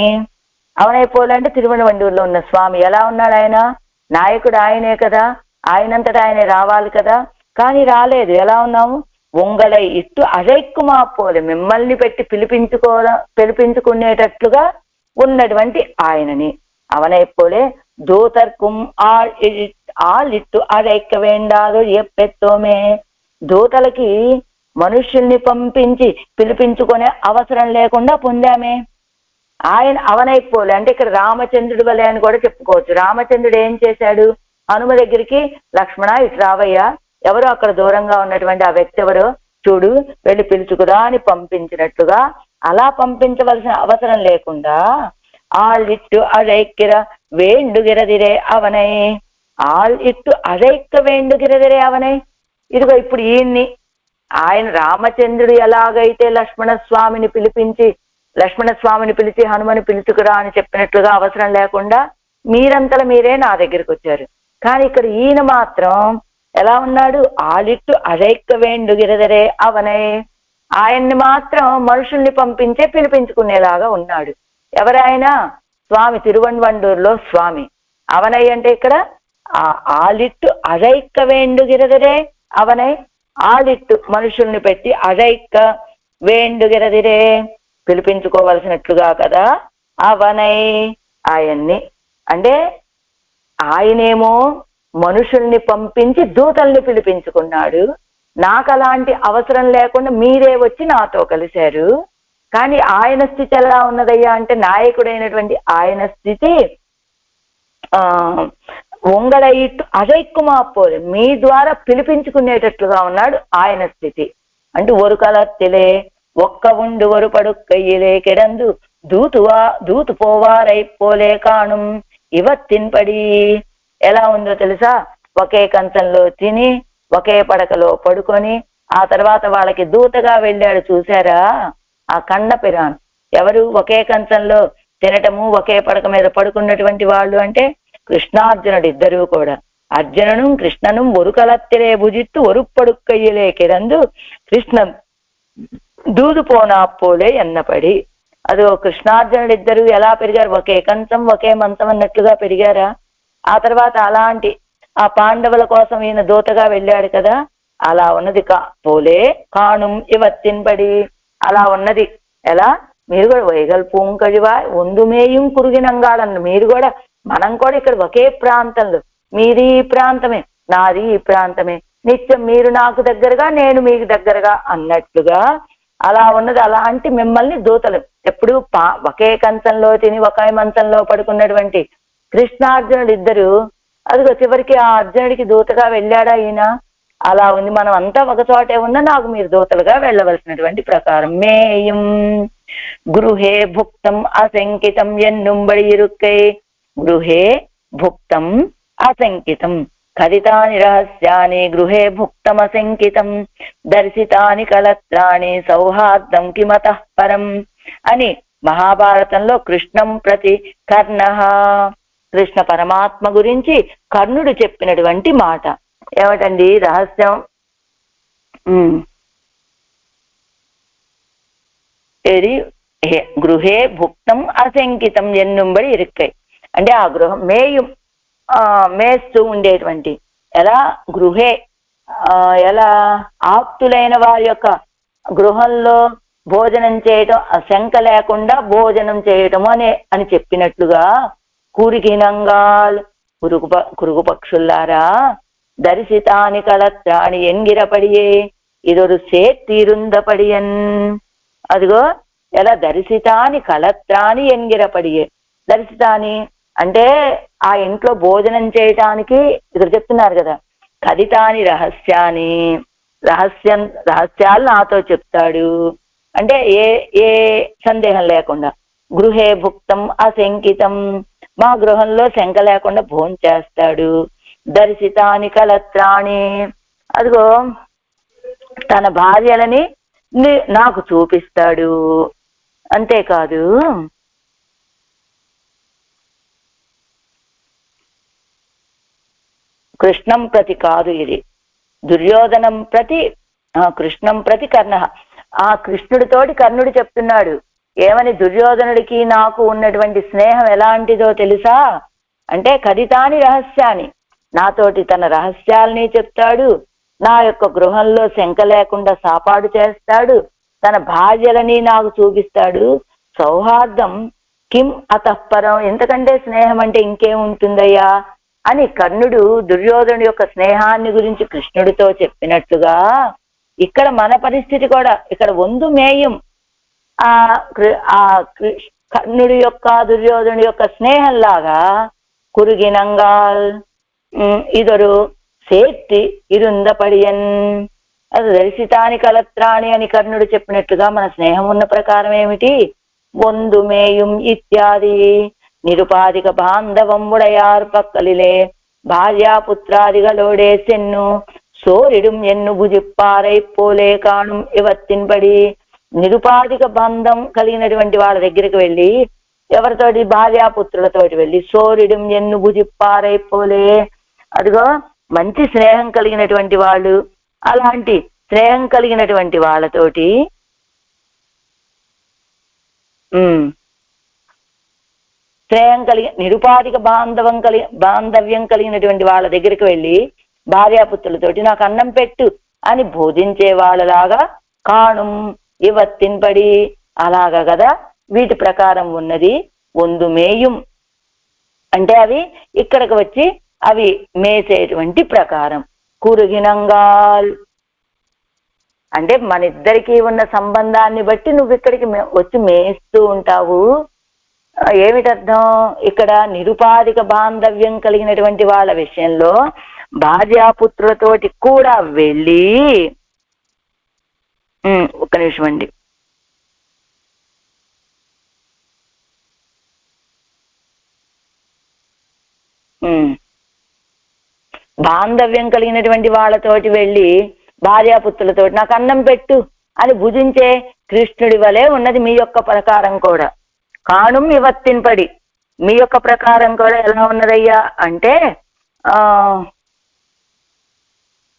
అవనైపోలే అంటే తిరువనవండూరులో ఉన్న స్వామి. ఎలా ఉన్నాడు ఆయన? నాయకుడు ఆయనే కదా, ఆయనంతటా ఆయనే రావాలి కదా, కానీ రాలేదు. ఎలా ఉన్నాము? ఉంగళై ఇట్టు అழைక్కుమా పోలే, మిమ్మల్ని పెట్టి పిలిపించుకునేటట్లుగా ఉన్నటువంటి ఆయనని. అవనైపోలే దూతర్కుం ఆళ్ళిట్టు అழைక్క వేండాదు ఎప్పెత్తోమే. దూతలకి మనుష్యుల్ని పంపించి పిలిపించుకునే అవసరం లేకుండా పొందామే. ఆయన అవనైపోలే అంటే ఇక్కడ రామచంద్రుడి వలె అని కూడా చెప్పుకోవచ్చు. రామచంద్రుడు ఏం చేశాడు? హనుమ దగ్గరికి లక్ష్మణ ఇటు రావయ్యా, ఎవరో అక్కడ దూరంగా ఉన్నటువంటి ఆ వ్యక్తి ఎవరో చూడు, వెళ్ళి పిలుచుకురా అని పంపించినట్లుగా అలా పంపించవలసిన అవసరం లేకుండా ఆళ్ళిట్టు అழைక్కిర వేండుగిరదిరే అవనై, ఆళ్ళిట్టు అழைక్క వేండుగిరదిరే అవనై. ఇదిగో ఇప్పుడు ఆయన రామచంద్రుడు ఎలాగైతే లక్ష్మణ స్వామిని పిలిచి హనుమని పిలుచుకురా అని చెప్పినట్లుగా అవసరం లేకుండా మీరంతలో మీరే నా దగ్గరికి వచ్చారు. కానీ ఇక్కడ ఈయన మాత్రం ఎలా ఉన్నాడు? ఆలిట్టు అழைక్క వేండుగిరదరే అవనై, ఆయన్ని మాత్రం మనుషుల్ని పంపించే పిలిపించుకునేలాగా ఉన్నాడు. ఎవరైనా? స్వామి, తిరువన్వండూరులో స్వామి. అవనై అంటే ఇక్కడ ఆలిట్టు అழைక్క వేండుగిరదరే అవనై, ఆలిట్టు మనుషుల్ని పెట్టి అழைక్క వేండుగిరదిరే పిలిపించుకోవలసినట్లుగా కదా అవనై ఆయన్ని. అంటే ఆయనేమో మనుషుల్ని పంపించి దూతల్ని పిలిపించుకున్నాడు. నాకు అలాంటి అవసరం లేకుండా మీరే వచ్చి నాతో కలిశారు. కానీ ఆయన స్థితి ఎలా ఉన్నదయ్యా అంటే నాయకుడైనటువంటి ఆయన స్థితి ఉంగళయిట్టు అழைక్కుమా పోలే, మీ ద్వారా పిలిపించుకునేటట్లుగా ఉన్నాడు ఆయన స్థితి. అంటే ఒరుకలత్తిలే ఒక్క ఉండు ఒరు పడుక్కయ్యలే కెడందు దూతు పోవారైపోలే కాణం ఇవత్తిన్పడి. ఎలా ఉందో తెలుసా? ఒకే కంచంలో తిని ఒకే పడకలో పడుకొని ఆ తర్వాత వాళ్ళకి దూతగా వెళ్ళాడు చూసారా? ఆ కన్నపిరాన్ ఎవరు? ఒకే కంచంలో తినటము, ఒకే పడక మీద పడుకున్నటువంటి వాళ్ళు అంటే కృష్ణార్జునుడు ఇద్దరు కూడా. అర్జునను కృష్ణను ఒరుకలత్తిరే భుజిత్తు ఒరుప్పడుక్కయ్యలే కిరందు కృష్ణం దూదు పోనా పోలే ఎన్నపడి. అది కృష్ణార్జునుడు ఇద్దరు ఎలా పెరిగారు? ఒకే కంచం ఒకే మంచం అన్నట్లుగా పెరిగారా? ఆ తర్వాత అలాంటి ఆ పాండవుల కోసం ఈయన దూతగా వెళ్ళాడు కదా, అలా ఉన్నది పోలే కాణుం ఇవత్తిన్పడి, అలా ఉన్నది. ఎలా? మీరు కూడా వైగల్ పూంకడివా ఒందుమేయం కురుగినంగాడన్న మీరు కూడా, మనం కూడా ఇక్కడ ఒకే ప్రాంతంలో, మీది ఈ ప్రాంతమే నాది ఈ ప్రాంతమే, నిత్యం మీరు నాకు దగ్గరగా నేను మీకు దగ్గరగా అన్నట్లుగా అలా ఉన్నది. అలాంటి మిమ్మల్ని దూతలు ఎప్పుడు ఒకే కంచంలో తిని ఒకే మంచంలో పడుకున్నటువంటి కృష్ణార్జునుడు ఇద్దరు, అదిగో చివరికి ఆ అర్జునుడికి దూతగా వెళ్ళాడా ఈయన? అలా ఉంది. మనం అంతా ఒక చోటే ఉన్నా నాకు మీరు దూతలుగా వెళ్ళవలసినటువంటి ప్రకారం. మేయం గృహే భుక్తం అశంకితం ఎన్నుంబడి ఇరుక్కై. గృహే భుక్తం అశంకితం కథితాని రహస్యాని గృహే భుక్తం అశంకితం దర్శితాని కలత్రాణి సౌహార్దం కిమతః పరం అని మహాభారతంలో కృష్ణం ప్రతి కర్ణ, కృష్ణ పరమాత్మ గురించి కర్ణుడు చెప్పినటువంటి మాట ఏమిటండి? రహస్యం ఏది? గృహే భుక్తం అశంకితం ఎన్నుంబడి ఇరుక్కై అంటే ఆ గృహం మేస్తూ ఉండేటువంటి, ఎలా? గృహే ఎలా ఆప్తులైన వారి యొక్క గృహంలో భోజనం చేయటం, శంక లేకుండా భోజనం చేయటము అని చెప్పినట్లుగా కూరికినంగాల్ కురుగు పక్షుల్లారా దర్శితాని కలత్రాణి ఎంగిరపడియే ఇదొరు సేత్తీరుందపడియన్. అదిగో ఎలా? దర్శితాని కలత్రాని ఎంగిరపడియే. దర్శితాని అంటే ఆ ఇంట్లో భోజనం చేయటానికి ఇక్కడ చెప్తున్నారు కదా. కథితాని రహస్యాలు నాతో చెప్తాడు అంటే ఏ సందేహం లేకుండా. గృహే భుక్తం అశంకితం మా గృహంలో శంక లేకుండా భోజనం చేస్తాడు. దర్శితాని కలత్రాణి అదిగో తన భార్యలని నాకు చూపిస్తాడు. అంతేకాదు కృష్ణం ప్రతి కాదు, ఇది దుర్యోధనం ప్రతి, కృష్ణం ప్రతి కర్ణ. ఆ కృష్ణుడితోటి కర్ణుడు చెప్తున్నాడు ఏమని? దుర్యోధనుడికి నాకు ఉన్నటువంటి స్నేహం ఎలాంటిదో తెలుసా అంటే కథితాని రహస్యాన్ని, నాతోటి తన రహస్యాల్ని చెప్తాడు, నా యొక్క గృహంలో శంక లేకుండా సాపాడు చేస్తాడు, తన భార్యలని నాకు చూపిస్తాడు. సౌహార్దం కిం అతఃపరం, ఎంతకంటే స్నేహం అంటే ఇంకేముంటుందయ్యా అని కర్ణుడు దుర్యోధనుడి యొక్క స్నేహాన్ని గురించి కృష్ణుడితో చెప్పినట్లుగా ఇక్కడ మన పరిస్థితి కూడా ఇక్కడ వందు మేయం ఆ కర్ణుడి యొక్క దుర్యోధనుడి యొక్క స్నేహంలాగా కురుగినంగాల్ ఇదొరు సేత్తి ఇరుందపడియన్. అది దర్శితాని కలత్రాణి అని కర్ణుడు చెప్పినట్లుగా మన స్నేహం ఉన్న ప్రకారం ఏమిటి? వందు మేయం ఇత్యాది నిరుపాధిక బాంధవం ఉడయార్ పక్కలిలే భార్యాపుత్రాదిగలోడే సెన్ను సోరిడుం ఎన్ను భుజిప్పారై పోలే కాణుం ఇవత్తిన్పడి. నిరుపాధిక బంధం కలిగినటువంటి వాళ్ళ దగ్గరికి వెళ్ళి, ఎవరితోటి? భార్యాపుత్రులతోటి వెళ్ళి సోరిడుం ఎన్ను భుజిప్పారై పోలే, అదిగో మంచి స్నేహం కలిగినటువంటి వాళ్ళు, అలాంటి స్నేహం కలిగినటువంటి వాళ్ళతోటి స్నేహం నిరుపాధిక బాంధవ్యం కలిగినటువంటి వాళ్ళ దగ్గరికి వెళ్ళి భార్యాపుత్రులతోటి నాకు అన్నం పెట్టు అని బోధించే వాళ్ళలాగా కాణుం ఇవత్తిన్పడి, అలాగా కదా వీటి ప్రకారం ఉన్నది. వందు మేయం అంటే అవి ఇక్కడికి వచ్చి అవి మేసేటువంటి ప్రకారం. కురుగినంగాల్ అంటే మన ఇద్దరికి ఉన్న సంబంధాన్ని బట్టి నువ్వు ఇక్కడికి వచ్చి మేస్తూ ఉంటావు. ఏమిటర్థం? ఇక్కడ నిరుపాధిక బాంధవ్యం కలిగినటువంటి వాళ్ళ విషయంలో భార్యాపుత్రులతోటి కూడా వెళ్ళి, ఒక్క నిమిషం అండి, బాంధవ్యం కలిగినటువంటి వాళ్ళతోటి వెళ్ళి భార్యాపుత్రులతోటి నాకు అన్నం పెట్టు అని భుజించే కృష్ణుడి వలె ఉన్నది మీ యొక్క ప్రకారం కూడా. కాణుం ఇవత్తిన్పడి, మీ యొక్క ప్రకారం కూడా ఎలా ఉన్నదయ్యా అంటే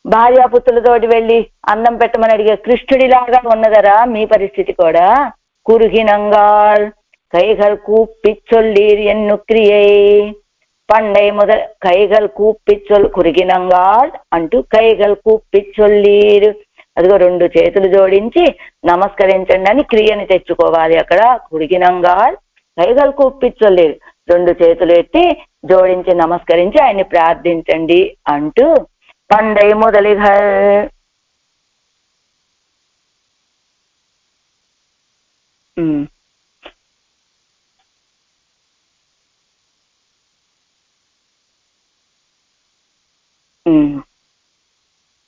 భార్యాపుత్రులతోటి వెళ్ళి అన్నం పెట్టమని అడిగే కృష్ణుడిలాగా ఉన్నదరా మీ పరిస్థితి కూడా. కురుగినంగాల్ కైగల్ కూప్పిచ్చొల్లీర్ ఎన్నుక్రియై, పండై కైగల్ కురిగినంగాల్ అంటూ కైగల్ కూప్పిచ్చొల్లీర్, అదిగో 2 చేతులు జోడించి నమస్కరించండి అని క్రియని తెచ్చుకోవాలి అక్కడ. కురిగినంగాల్ కైగల్ కూప్పిచ్చొల్లీర్, 2 చేతులు ఎత్తి జోడించి నమస్కరించి ఆయన్ని ప్రార్థించండి అంటూ పండై మొదలిగల్.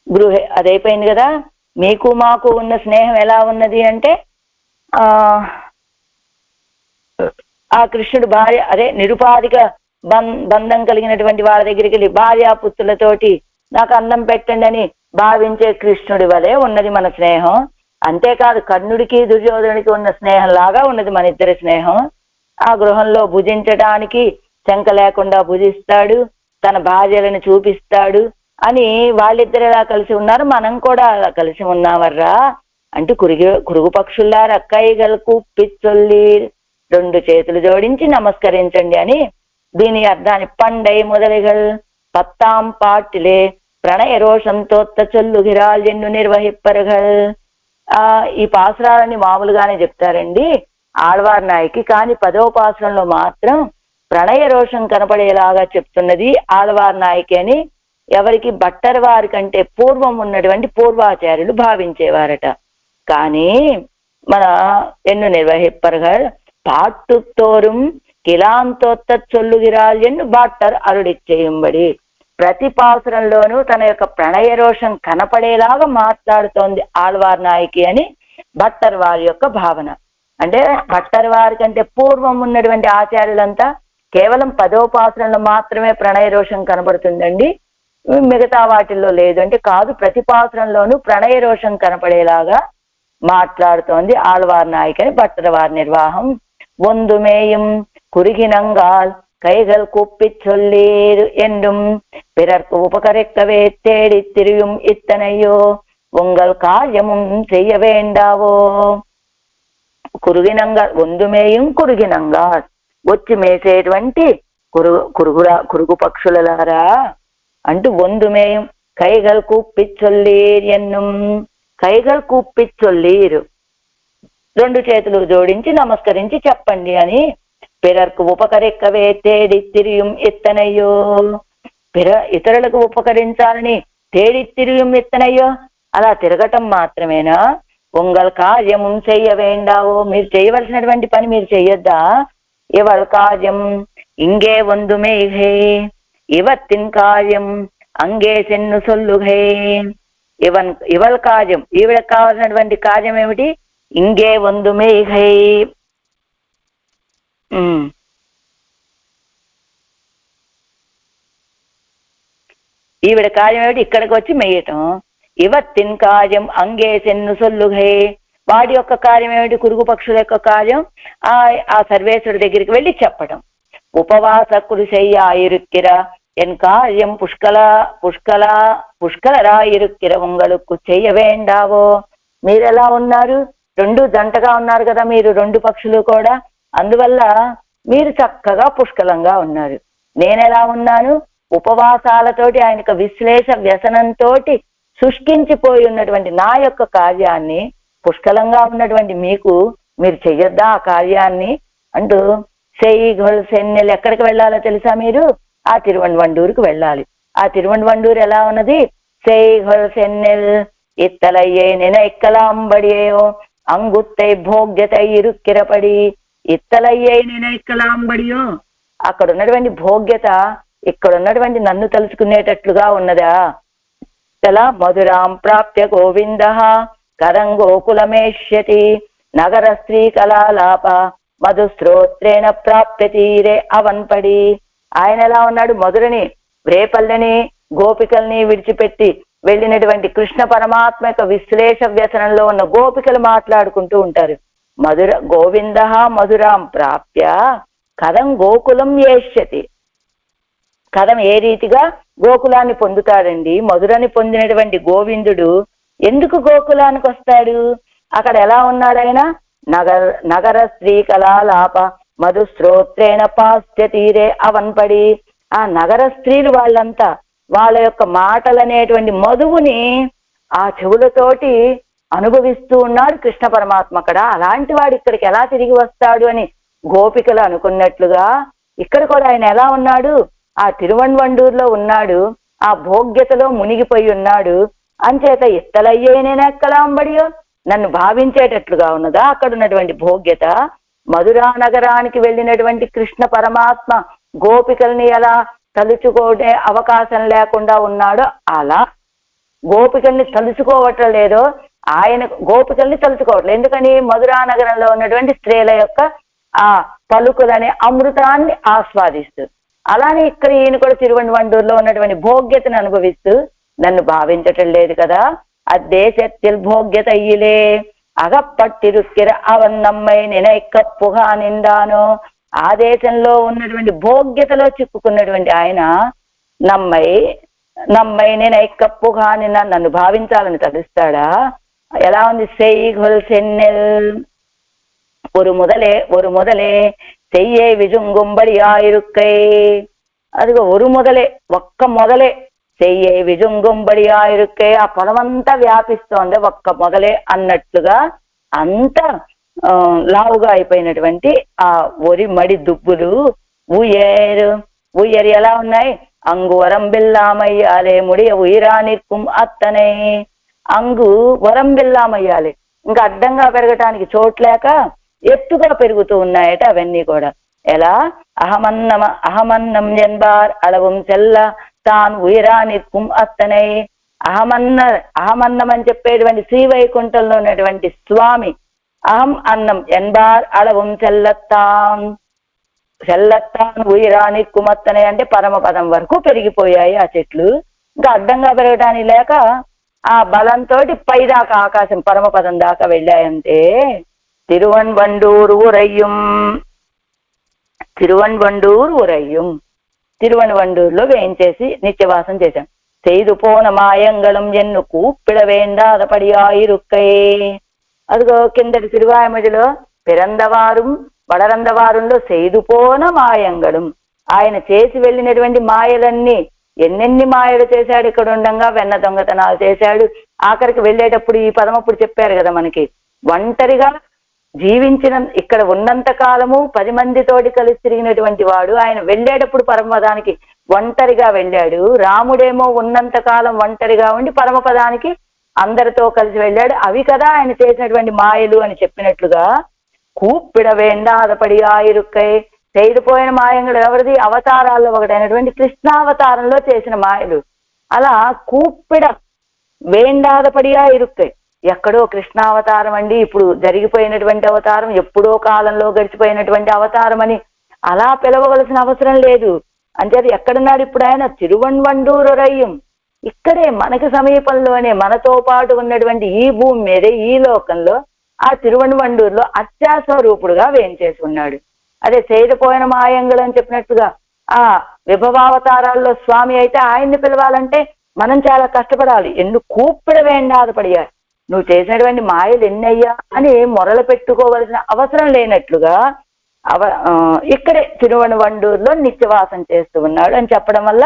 గృహే అదైపోయింది కదా. మీకు మాకు ఉన్న స్నేహం ఎలా ఉన్నది అంటే ఆ కృష్ణుడు భార్య అదే నిరుపాధిక బంధం కలిగినటువంటి వాళ్ళ దగ్గరికి వెళ్ళి భార్యాపుత్రులతోటి నాకు అన్నం పెట్టండి అని భావించే కృష్ణుడి వలె ఉన్నది మన స్నేహం. అంతేకాదు కర్ణుడికి దుర్యోధనుడికి ఉన్న స్నేహం లాగా ఉన్నది మన ఇద్దరి స్నేహం. ఆ గృహంలో భుజించడానికి శంక లేకుండా భుజిస్తాడు, తన భార్యలను చూపిస్తాడు అని వాళ్ళిద్దరు ఎలా కలిసి ఉన్నారు మనం కూడా అలా కలిసి ఉన్నామర్రా అంటూ కురుగు పక్షుల్లారా కైగల్ కూప్పిచ్చొల్లి 2 చేతులు జోడించి నమస్కరించండి అని దీని అర్థాన్ని. పండై మొదలిగల్ పత్తాం పాటిలే ప్రణయ రోషంతో చొల్లుగిరాల్ ఎన్ను నిర్వహిప్పరుగల్. ఈ పాసురాలని మామూలుగానే చెప్తారండి ఆళ్వార్ నాయకి, కానీ 10వ పాసురంలో మాత్రం ప్రణయ రోషం కనపడేలాగా చెప్తున్నది ఆళ్వార్ నాయకి అని ఎవరికి భట్టర్ వారి కంటే పూర్వం ఉన్నటువంటి పూర్వాచార్యులు భావించేవారట. కానీ మన ఎన్ను నిర్వహిప్పరుగల్ పాట్టుతోరుం కిలాంతోత్త చొల్లుగిరాల్ ఎన్ను భట్టర్ అరుడిచ్చేయుంబడి. ప్రతి పాసురంలోనూ తన యొక్క ప్రణయ రోషం కనపడేలాగా మాట్లాడుతోంది ఆళ్వార్ నాయకి అని భట్టర్ వారి యొక్క భావన. అంటే భట్టర్ వారి కంటే పూర్వం ఉన్నటువంటి ఆచార్యులంతా కేవలం 10వ పాసురంలో మాత్రమే ప్రణయ రోషం కనపడుతుందండి, మిగతా వాటిల్లో లేదు అంటే కాదు. ప్రతి పాసురంలోనూ ప్రణయ రోషం కనపడేలాగా మాట్లాడుతోంది ఆళ్వార్ నాయకి అని భట్టర్ వారి నిర్వాహం. ఒందుమేయం కురిగినంగాల్ கைகள் கூப்பிச் சொல்லீர் என்றும் பிறர்க்கு உபகரிக்கவே தேடி திரியும் இத்தனையோ உங்கள் காரியமும் செய்ய வேண்டாவோ. కురుగినంగా ఒందుమేయం కురుగినంగా వచ్చి మేసేటువంటి కురుగు పక్షులలారా అంటూ ఒందుమేయం కైగల్ కూప్పిచ్చొల్లీర్ ఎన్నుం, కైగల్ కూప్పిచ్చొల్లీరు 2 చేతులు జోడించి నమస్కరించి చెప్పండి అని. పిరర్కు ఉపకరిక్కవే తేడి తిరియం ఎత్తనయ్యో, ఇతరులకు ఉపకరించాలని తేడి తిరియం ఎత్తనయ్యో అలా తిరగటం మాత్రమేనా. ఉంగల్ కార్యము చెయ్య వేండావో, మీరు చేయవలసినటువంటి పని మీరు చెయ్యొద్దా. ఇవల్ కార్యం ఇంగే వందుమేఘే ఇవత్తిన్ కార్యం అంగే సెన్ను సొల్లుఘే. ఇవల్ కార్యం ఈవిడకు కావాల్సినటువంటి కార్యం ఏమిటి, ఇంగే వందుమేఘే. ఈవిడ కార్యం ఏమిటి, ఇక్కడికి వచ్చి మెయ్యటం. ఇవత్తిన్ కార్యం అంగే సెన్ను సొల్లుఘే, వాడి యొక్క కార్యం ఏమిటి, కురుగు పక్షుల యొక్క కార్యం ఆ సర్వేశ్వరుడి దగ్గరికి వెళ్ళి చెప్పటం. ఉపవాస కురుశయ్యా ఇరుక్కిర ఎన్ కార్యం పుష్కలరా ఇరుక్కిర ఉంగళుకు చెయ్య వేండావో. మీరెలా ఉన్నారు, 2 జంటగా ఉన్నారు కదా మీరు 2 పక్షులు కూడా, అందువల్ల మీరు చక్కగా పుష్కలంగా ఉన్నారు. నేనెలా ఉన్నాను, ఉపవాసాలతోటి ఆయనకు విశ్లేష వ్యసనంతో శుష్కించిపోయి ఉన్నటువంటి నా యొక్క కార్యాన్ని పుష్కలంగా ఉన్నటువంటి మీకు మీరు చెయ్యొద్దా ఆ కార్యాన్ని అంటూ. సెయ్గొల్ సెన్నెల్ ఎక్కడికి వెళ్ళాలో తెలుసా మీరు, ఆ తిరువణ్వండూరుకు వెళ్ళాలి. ఆ తిరువణ్వండూరు ఎలా ఉన్నది, సెయ్గొల్ సెన్నెల్ ఇత్తలయ్యే నెన ఇక్కలాంబడియో అంగుత్తై భోగ్యతై ఇరుక్కిరపడి. ఇత్తలయ్యే నెన ఇక్కలాంబడియో, అక్కడ ఉన్నటువంటి భోగ్యత ఇక్కడ ఉన్నటువంటి నన్ను తలుచుకునేటట్లుగా ఉన్నదా. ఎలా మధురాం ప్రాప్య గోవింద కరం గోకులమేష్యతి నగర స్త్రీ కళాలాప మధుశ్రోత్రేణ ప్రాప్య తీరే అవన్పడి. ఆయన ఎలా ఉన్నాడు, మధురని రేపల్లని గోపికల్ని విడిచిపెట్టి వెళ్ళినటువంటి కృష్ణ పరమాత్మ యొక్క విశ్లేష వ్యసనంలో ఉన్న గోపికలు మాట్లాడుకుంటూ ఉంటారు. గోవింద మధురాం ప్రాప్య కథం గోకులం ఏష్యతి. కథం ఏ రీతిగా గోకులాన్ని పొందుతాడండి? మధురని పొందినటువంటి గోవిందుడు ఎందుకు గోకులానికి వస్తాడు? అక్కడ ఎలా ఉన్నాడు ఆయన? నగర స్త్రీ కళాలాప మధుశ్రోత్రేణ పాస్య తీరే అవన్పడి. ఆ నగర స్త్రీలు వాళ్ళంతా వాళ్ళ యొక్క మాటలనేటువంటి మధువుని ఆ చెవులతోటి అనుభవిస్తూ ఉన్నాడు కృష్ణ పరమాత్మ అక్కడ. అలాంటి వాడు ఇక్కడికి ఎలా తిరిగి వస్తాడు అని గోపికలు అనుకున్నట్లుగా ఇక్కడ కూడా ఆయన ఎలా ఉన్నాడు? ఆ తిరువన్వండూరులో ఉన్నాడు, ఆ భోగ్యతలో మునిగిపోయి ఉన్నాడు. అంచేత ఇత్తలయ్యేనేనెక్కలాంబడియో, నన్ను భావించేటట్లుగా ఉన్నదా అక్కడ ఉన్నటువంటి భోగ్యత? మధురా నగరానికి వెళ్ళినటువంటి కృష్ణ పరమాత్మ గోపికల్ని ఎలా తలుచుకోనే అవకాశం లేకుండా ఉన్నాడో అలా గోపికల్ని తలుచుకోవటం లేదో ఆయన గోపికల్ని తలుచుకోవట్లేదు. ఎందుకని? మధురా నగరంలో ఉన్నటువంటి స్త్రీల యొక్క ఆ పలుకులనే అమృతాన్ని ఆస్వాదిస్తూ, అలానే ఇక్కడ ఈయన కూడా తిరువన్వండూరులో ఉన్నటువంటి భోగ్యతను అనుభవిస్తూ నన్ను భావించటం లేదు కదా. అద్దేశத்தில் భోగ్యత ఇయిలే అగప్పట్టిరుక్కిర అవన్నమ్మై నినైకప్పుగా నిందాను. ఆ దేశంలో ఉన్నటువంటి భోగ్యతలో చిక్కుకున్నటువంటి ఆయన నమ్మై నినైకప్పుగా నిన్న నన్ను భావించాలని తలుస్తాడా? ఎలా ఉంది? సెయ్గొల్ సెన్నెల్ ஒரு முதலே செய்யே విజుంగుంబడియాయిరుక్కై. అదిగో ఒరు మొదలే, ఒక్క మొదలే, చెయ్యే విజుంగుంబడియాయిరుక్కై. ఆ పొలమంతా వ్యాపిస్తోంది ఒక్క మొదలే అన్నట్లుగా అంత లావుగా అయిపోయినటువంటి ఆ ఒరి మడి దుబ్బులు ఉయ్యరు ఎలా ఉన్నాయి? అంగు వరంబిల్లామయ్యాలే ముడియ ఉయిరానిక్కుం అత్తనే. అంగు వరంబిల్లామయ్యాలి, ఇంకా అడ్డంగా పెరగటానికి చోట్లేక ఎత్తుగా పెరుగుతూ ఉన్నాయట అవన్నీ కూడా. ఎలా? అహమన్నం ఎన్బార్ అళవం చెల్ల తాను ఉయిరానిక్కుం అత్తనై. అహమన్నం అని చెప్పేటువంటి శ్రీవైకుంఠంలో ఉన్నటువంటి స్వామి అహం అన్నం ఎన్బార్ అళవం చెల్లత్తాన్ ఉయిరానిక్కుం అత్తనై అంటే పరమపదం వరకు పెరిగిపోయాయి ఆ చెట్లు. ఇంకా అడ్డంగా పెరగటానికి లేక ఆ బలంతో పైదాకా ఆకాశం పరమపదం దాకా వెళ్ళాయంటే తిరువన్వండూరు ఉరయ్యం. తిరువన్వండూరులో వేయించేసి నిత్యవాసం చేశాం. செய்து போன மாயங்களும் ఎన్ను కూప్పిడ వేండాదపడియాయిరుక్కై. అదిగో కిందటి తిరువాయమడిలో పిరందవారు వడరందవారులో செய்துపోన మాయంగళం, ఆయన చేసి వెళ్ళినటువంటి మాయలన్నీ ఎన్నెన్ని మాయలు చేశాడు. ఇక్కడ ఉండగా వెన్న దొంగతనాలు చేశాడు. ఆఖరికి వెళ్ళేటప్పుడు ఈ పదమప్పుడు చెప్పారు కదా మనకి, ఒంటరిగా జీవించిన ఇక్కడ ఉన్నంత కాలము 10 మందితోటి కలిసి తిరిగినటువంటి వాడు ఆయన వెళ్ళేటప్పుడు పరమపదానికి ఒంటరిగా వెళ్ళాడు. రాముడేమో ఉన్నంత కాలం ఒంటరిగా ఉండి పరమపదానికి అందరితో కలిసి వెళ్ళాడు. అవి కదా ఆయన చేసినటువంటి మాయలు అని చెప్పినట్లుగా కూప్పిడ వేండాదపడి ఆయిరుక్కై. చేయిపోయిన మాయంగుడు ఎవరిది? అవతారాల్లో ఒకటైనటువంటి కృష్ణావతారంలో చేసిన మాయలు. అలా కూప్పిడ వేండాదపడియా ఇరుక్కై. ఎక్కడో కృష్ణావతారం అండి, ఇప్పుడు జరిగిపోయినటువంటి అవతారం, ఎప్పుడో కాలంలో గడిచిపోయినటువంటి అవతారం అని అలా పిలవవలసిన అవసరం లేదు. అంచేది ఎక్కడున్నాడు ఇప్పుడు ఆయన? తిరువన్వండూరు రయ్యం. ఇక్కడే మనకి సమీపంలోనే మనతో పాటు ఉన్నటువంటి ఈ భూమి మీదే ఈ లోకంలో ఆ తిరువన్వండూరులో అత్యాస్వరూపుడుగా వేయించేసి ఉన్నాడు. అదే చేయిపోయిన మాయంగులు అని చెప్పినట్టుగా ఆ విభవావతారాల్లో స్వామి అయితే ఆయన్ని పిలవాలంటే మనం చాలా కష్టపడాలి. ఎందుకు కూప్పిడ వేండాదపడియాలి, నువ్వు చేసినటువంటి మాయలు ఎన్నయ్యా అని మొరలు పెట్టుకోవలసిన అవసరం లేనట్లుగా ఇక్కడే తిరువన్వండూరులో నిత్యవాసం చేస్తూ ఉన్నాడు అని చెప్పడం వల్ల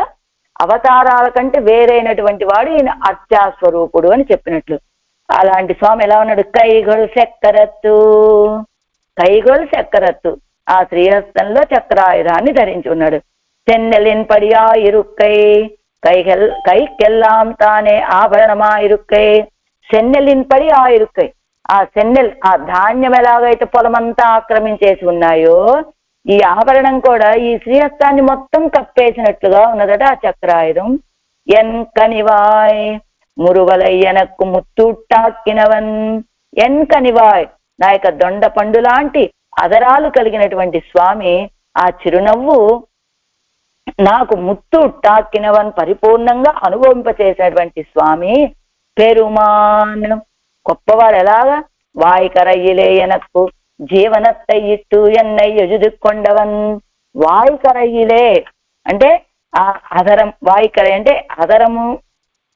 అవతారాల కంటే వేరైనటువంటి వాడు ఈయన అత్యాస్వరూపుడు అని చెప్పినట్లు. అలాంటి స్వామి ఎలా ఉన్నాడు? కైగొల్ చక్కరత్తు ఆ శ్రీహస్తంలో చక్రాయుధాన్ని ధరించి ఉన్నాడు. చెన్నెలిన్ పడియా ఇరుక్కై కైకెల్లాం తానే ఆభరణమా ఇరుక్కై. సెన్నెలిన్ పడి ఆ ఇరుక్కై, ఆ సెన్నెల్ ఆ ధాన్యం ఎలాగైతే పొలమంతా ఆక్రమించేసి ఉన్నాయో ఈ ఆభరణం కూడా ఈ శ్రీహస్తాన్ని మొత్తం కప్పేసినట్లుగా ఉన్నదట ఆ చక్రాయుధం. ఎన్ కనివాయ్ మురువలై ఎనక్కు ముత్తూట్టాక్కినవన్. ఎన్ కనివాయ్, నా యొక్క దొండ పండు లాంటి అదరాలు కలిగినటువంటి స్వామి, ఆ చిరునవ్వు నాకు ముత్తు టాక్కినవన్ పరిపూర్ణంగా అనుభవింపచేసేటువంటి స్వామి పెరుమాన్. గొప్పవాడు ఎలాగా? వాయికరయ్యలే ఎనక్కు జీవనத்தை ఇట్టు ఎన్నై ఎజుదుకొండవన్. వాయికరయ్యలే అంటే ఆ అధరం, వాయికరై అంటే అధరము,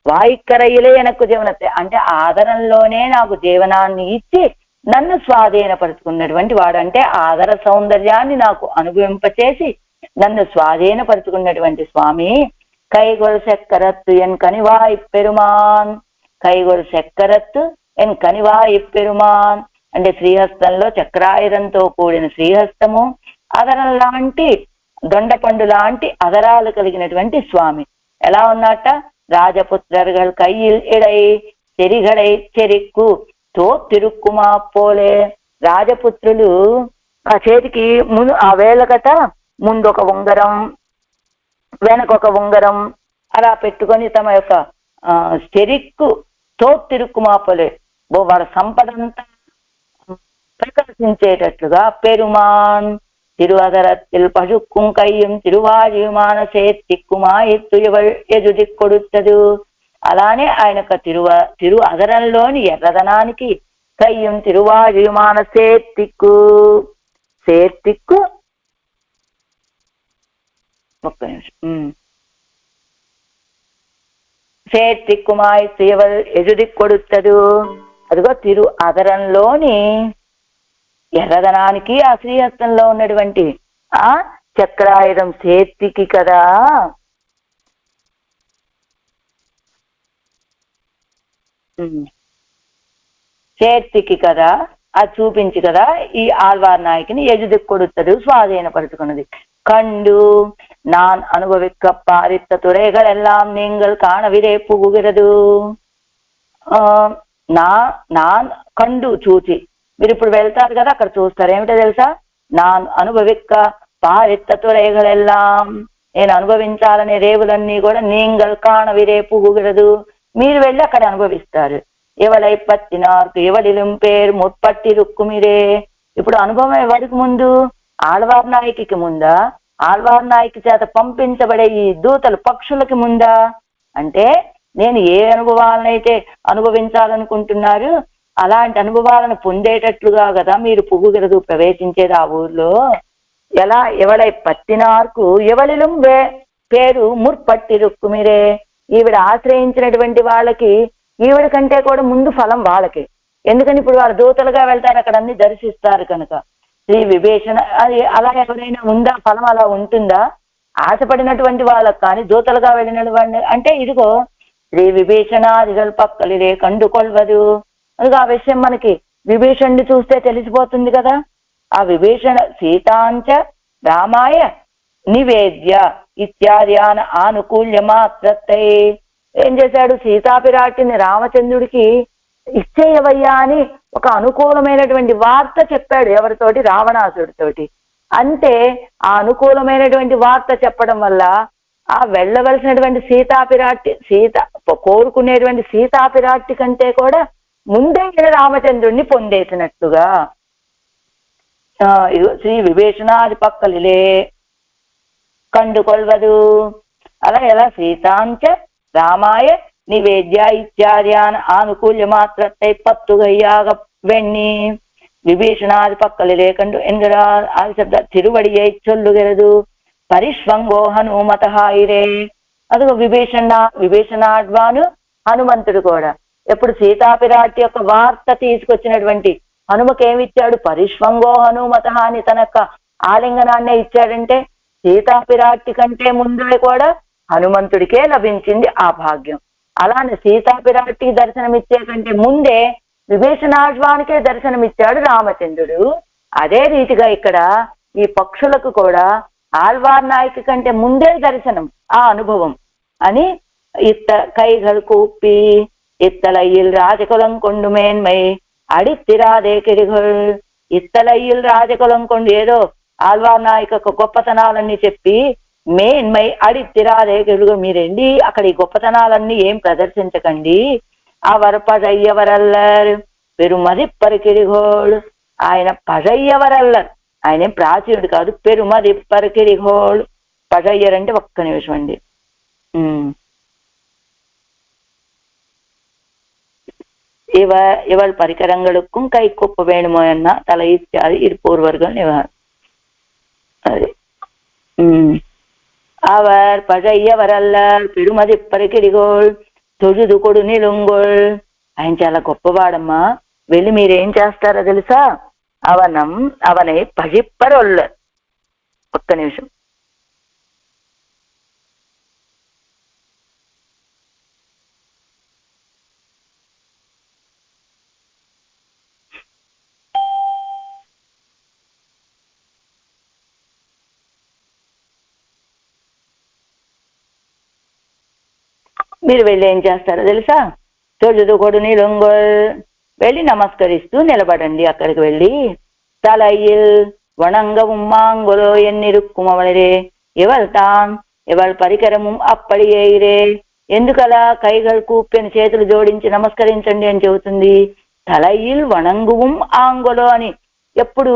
వాయికరయ్యలే ఎనక్కు జీవనத்தை అంటే ఆదరంలోనే నాకు జీవనాన్ని ఇచ్చి నన్ను స్వాధీనపరుచుకున్నటువంటి వాడు. అంటే ఆదర సౌందర్యాన్ని నాకు అనుభవింపచేసి నన్ను స్వాధీనపరుచుకున్నటువంటి స్వామి. కైగొల్ చక్కరత్తు ఎన్ కనివాయి పెరుమాన్. కైగొల్ చక్కరత్తు ఎన్ కనివాయి పెరుమాన్ అంటే శ్రీహస్తంలో చక్రాయుధంతో కూడిన శ్రీహస్తము, అదరం లాంటి దొండపండు లాంటి అదరాలు కలిగినటువంటి స్వామి. ఎలా ఉన్నట్ట? రాజపుత్రர்கள் కయ్యిల్ ఎడై చెరిగడై చెరిక్కు తో తిరుక్కుమా పోలే. రాజపుత్రులు ఆ చేతికి ముందు ఆ వేళకట ముందు ఒక ఉంగరం, వెనకొక ఉంగరం అలా పెట్టుకొని తమ యొక్క చెరిక్కు తో తిరుక్కుమా పోలే వాళ్ళ సంపదంతా ప్రకాశించేటట్లుగా పెరుమాన్ తిరువదరத்தில் பசுக்கும் கையும் తిరువాయుమాన సేత్తిక్కుమా ఎత్తు ఎదుది కొడుతదు. అలానే ఆయన తిరు అదరంలోని ఎర్రదనానికి కయ్యం తిరువాయుమాన సేత్తిక్కు. సేత్తిక్కు ఒక్క నిమిషం. సేత్తిక్కుమా ఎత్తు ఎదుది కొడుతదు. అదిగో తిరు అదరంలోని ఎర్రదనానికి ఆ శ్రీహస్తంలో ఉన్నటువంటి ఆ చక్రాయుధం సేత్తికి కదా. చేతికి కదా అది చూపించి కదా ఈ ఆళ్వార్ నాయకిని ఎజుది కొడుతడు స్వాధీనపరుచుకున్నది. కండు நான் அனுபவிக்க பாரித்த துறைகள் எல்லாம் நீங்கள் காணவிரே புகுகிறது. நான் కండు చూచి, మీరు ఇప్పుడు వెళ్తారు కదా అక్కడ చూస్తారు. ఏమిటో తెలుసా? నాన్ అనుభవిక్క పారిత్త తురైగలెల్లాం, నేను అనుభవించాలనే రేవులన్నీ కూడా నీంగల్ కాణవిరే పుగుగరదు, మీరు వెళ్ళి అక్కడ అనుభవిస్తారు. ఎవలై పత్తినార్కు ఎవడిలం పేరు ముప్పట్టి రుక్కుమిరే. ఇప్పుడు అనుభవం ఎవరికి ముందు? ఆళ్వార్ నాయకికి ముందా? ఆళ్వార్ నాయకి చేత పంపించబడే ఈ దూతలు పక్షులకి ముందా? అంటే నేను ఏ అనుభవాలనైతే అనుభవించాలనుకుంటున్నారు అలాంటి అనుభవాలను పొందేటట్లుగా కదా మీరు పువ్వుగరదు ప్రవేశించేది ఆ ఊర్లో. ఎలా? ఎవడై పత్తినార్కు ఎవడిలం పేరు ముర్పట్టి రుక్కుమిరే. ఈవిడ ఆశ్రయించినటువంటి వాళ్ళకి ఈవిడ కంటే కూడా ముందు ఫలం వాళ్ళకి. ఎందుకని ఇప్పుడు వాళ్ళు దూతలుగా వెళ్తారు, అక్కడ అన్ని దర్శిస్తారు కనుక. శ్రీ విభీషణ అది అలా ఎవరైనా ఉందా? ఫలం అలా ఉంటుందా? ఆశపడినటువంటి వాళ్ళకి కానీ దూతలుగా వెళ్ళినటువంటి అంటే ఇదిగో శ్రీ విభీషణాదిగల్ పక్కలిరే కండు కొల్వదు. అందుకు ఆ విషయం మనకి విభీషణుని చూస్తే తెలిసిపోతుంది కదా. ఆ విభీషణ సీతాంచ రామాయ నివేద్య ఇత్యాద్యాన ఆనుకూల్య మాత్రత్తై ఏం చేశాడు? సీతాపిరాటిని రామచంద్రుడికి ఇచ్చేయవయ్యా అని ఒక అనుకూలమైనటువంటి వార్త చెప్పాడు. ఎవరితోటి? రావణాసుడితోటి. అంటే ఆ అనుకూలమైనటువంటి వార్త చెప్పడం వల్ల ఆ వెళ్ళవలసినటువంటి సీత కోరుకునేటువంటి సీతాపిరాటి కంటే కూడా ముందే రామచంద్రుడిని పొందేసినట్టుగా శ్రీ విభీషణాది పక్కలిలే కండుకొల్వదు. అలా ఎలా? సీతాంచ రామాయ నివేద్య ఇత్యాద్యాన ఆనుకూల్య మాత్రத்தை பத்துகையாக வெண்ணி விபீஷணாதி பக்கலிலே கண்டு என்கிறார். ஆதி சப்த திருவடியை சொல்லுகிறது. పరిష్వంగో హనుమత హాయిరే. అదిగో విభీషణాడ్వాను హనుమంతుడు కూడా ఎప్పుడు సీతాపిరాటి యొక్క వార్త తీసుకొచ్చినటువంటి హనుమకి ఏమిచ్చాడు? పరిష్వంగో హనుమత అని తన యొక్క ఆలింగనాన్నే ఇచ్చాడంటే సీతాపిరాటి కంటే ముందే కూడా హనుమంతుడికే లభించింది ఆ భాగ్యం. అలానే సీతాపిరాటికి దర్శనమిచ్చే కంటే ముందే విభీషణాడ్వానికే దర్శనమిచ్చాడు రామచంద్రుడు. అదే రీతిగా ఇక్కడ ఈ పక్షులకు కూడా ఆళ్వార్ నాయకి కంటే ముందే దర్శనం, ఆ అనుభవం అని కైగల్ కూపి ఇత్తలయ్యిల్ రాజకులం కొండు మేన్మై అడిత్తిరాదే కిరిగల్. ఇత్తలయ్యిల్ రాజకులం కొండు ఏదో ఆళ్వార్ నాయక గొప్పతనాలన్నీ చెప్పి మేన్మై అడిత్తిరాదే కిరుగు, మీరండి అక్కడ ఈ గొప్పతనాలన్నీ ఏం ప్రదర్శించకండి. அவர் పజయ్యవరల్లర్ పెరుమదిప్పరికిరిగోళ్. ఆయన పజయ్యవరల్లర్, ఆయనేం ప్రాచీనుడు కాదు. పెరుమదిప్పరికిరిగోళ్ పగయ్యరంటే ఒక్క నిమిషం అండి. இவள் பரிகரங்களுக்கும் கை கொப்ப வேணுமோ என்ன தலை இத்தியாதி இருப்போர்வர்கள் இவர் அது அவர் పగయ్యవరల్లర్ పిడుమది పరికిడిగోల్ తొజుదు కొడు నిలుంగోల్. ఆయన చాలా గొప్పవాడమ్మా. వెళ్ళి మీరేం చేస్తారో తెలుసా? అవனை పజిప్పరొల్ల. ఒక్క నిమిషం. మీరు వెళ్ళి ఏం చేస్తారో తెలుసా? తొజుదు కొడు నిలుంగోల్. వెళ్ళి నమస్కరిస్తూ నిలబడండి. అక్కడికి వెళ్ళి தலையில் வணங்கவும் மாங்கொலோ ఎన్నిరుక్కుమ వలరే ఇవల్ తాన్ ఇవల్ పరికరము అప్పడియే ఇరే. ఎందుకలా కైగల్ కూప్పెని చేతులు జోడించి నమస్కరించండి అని చెబుతుంది? తలయిల్ వణంగుவும் ఆంగొలో అని. ఎప్పుడు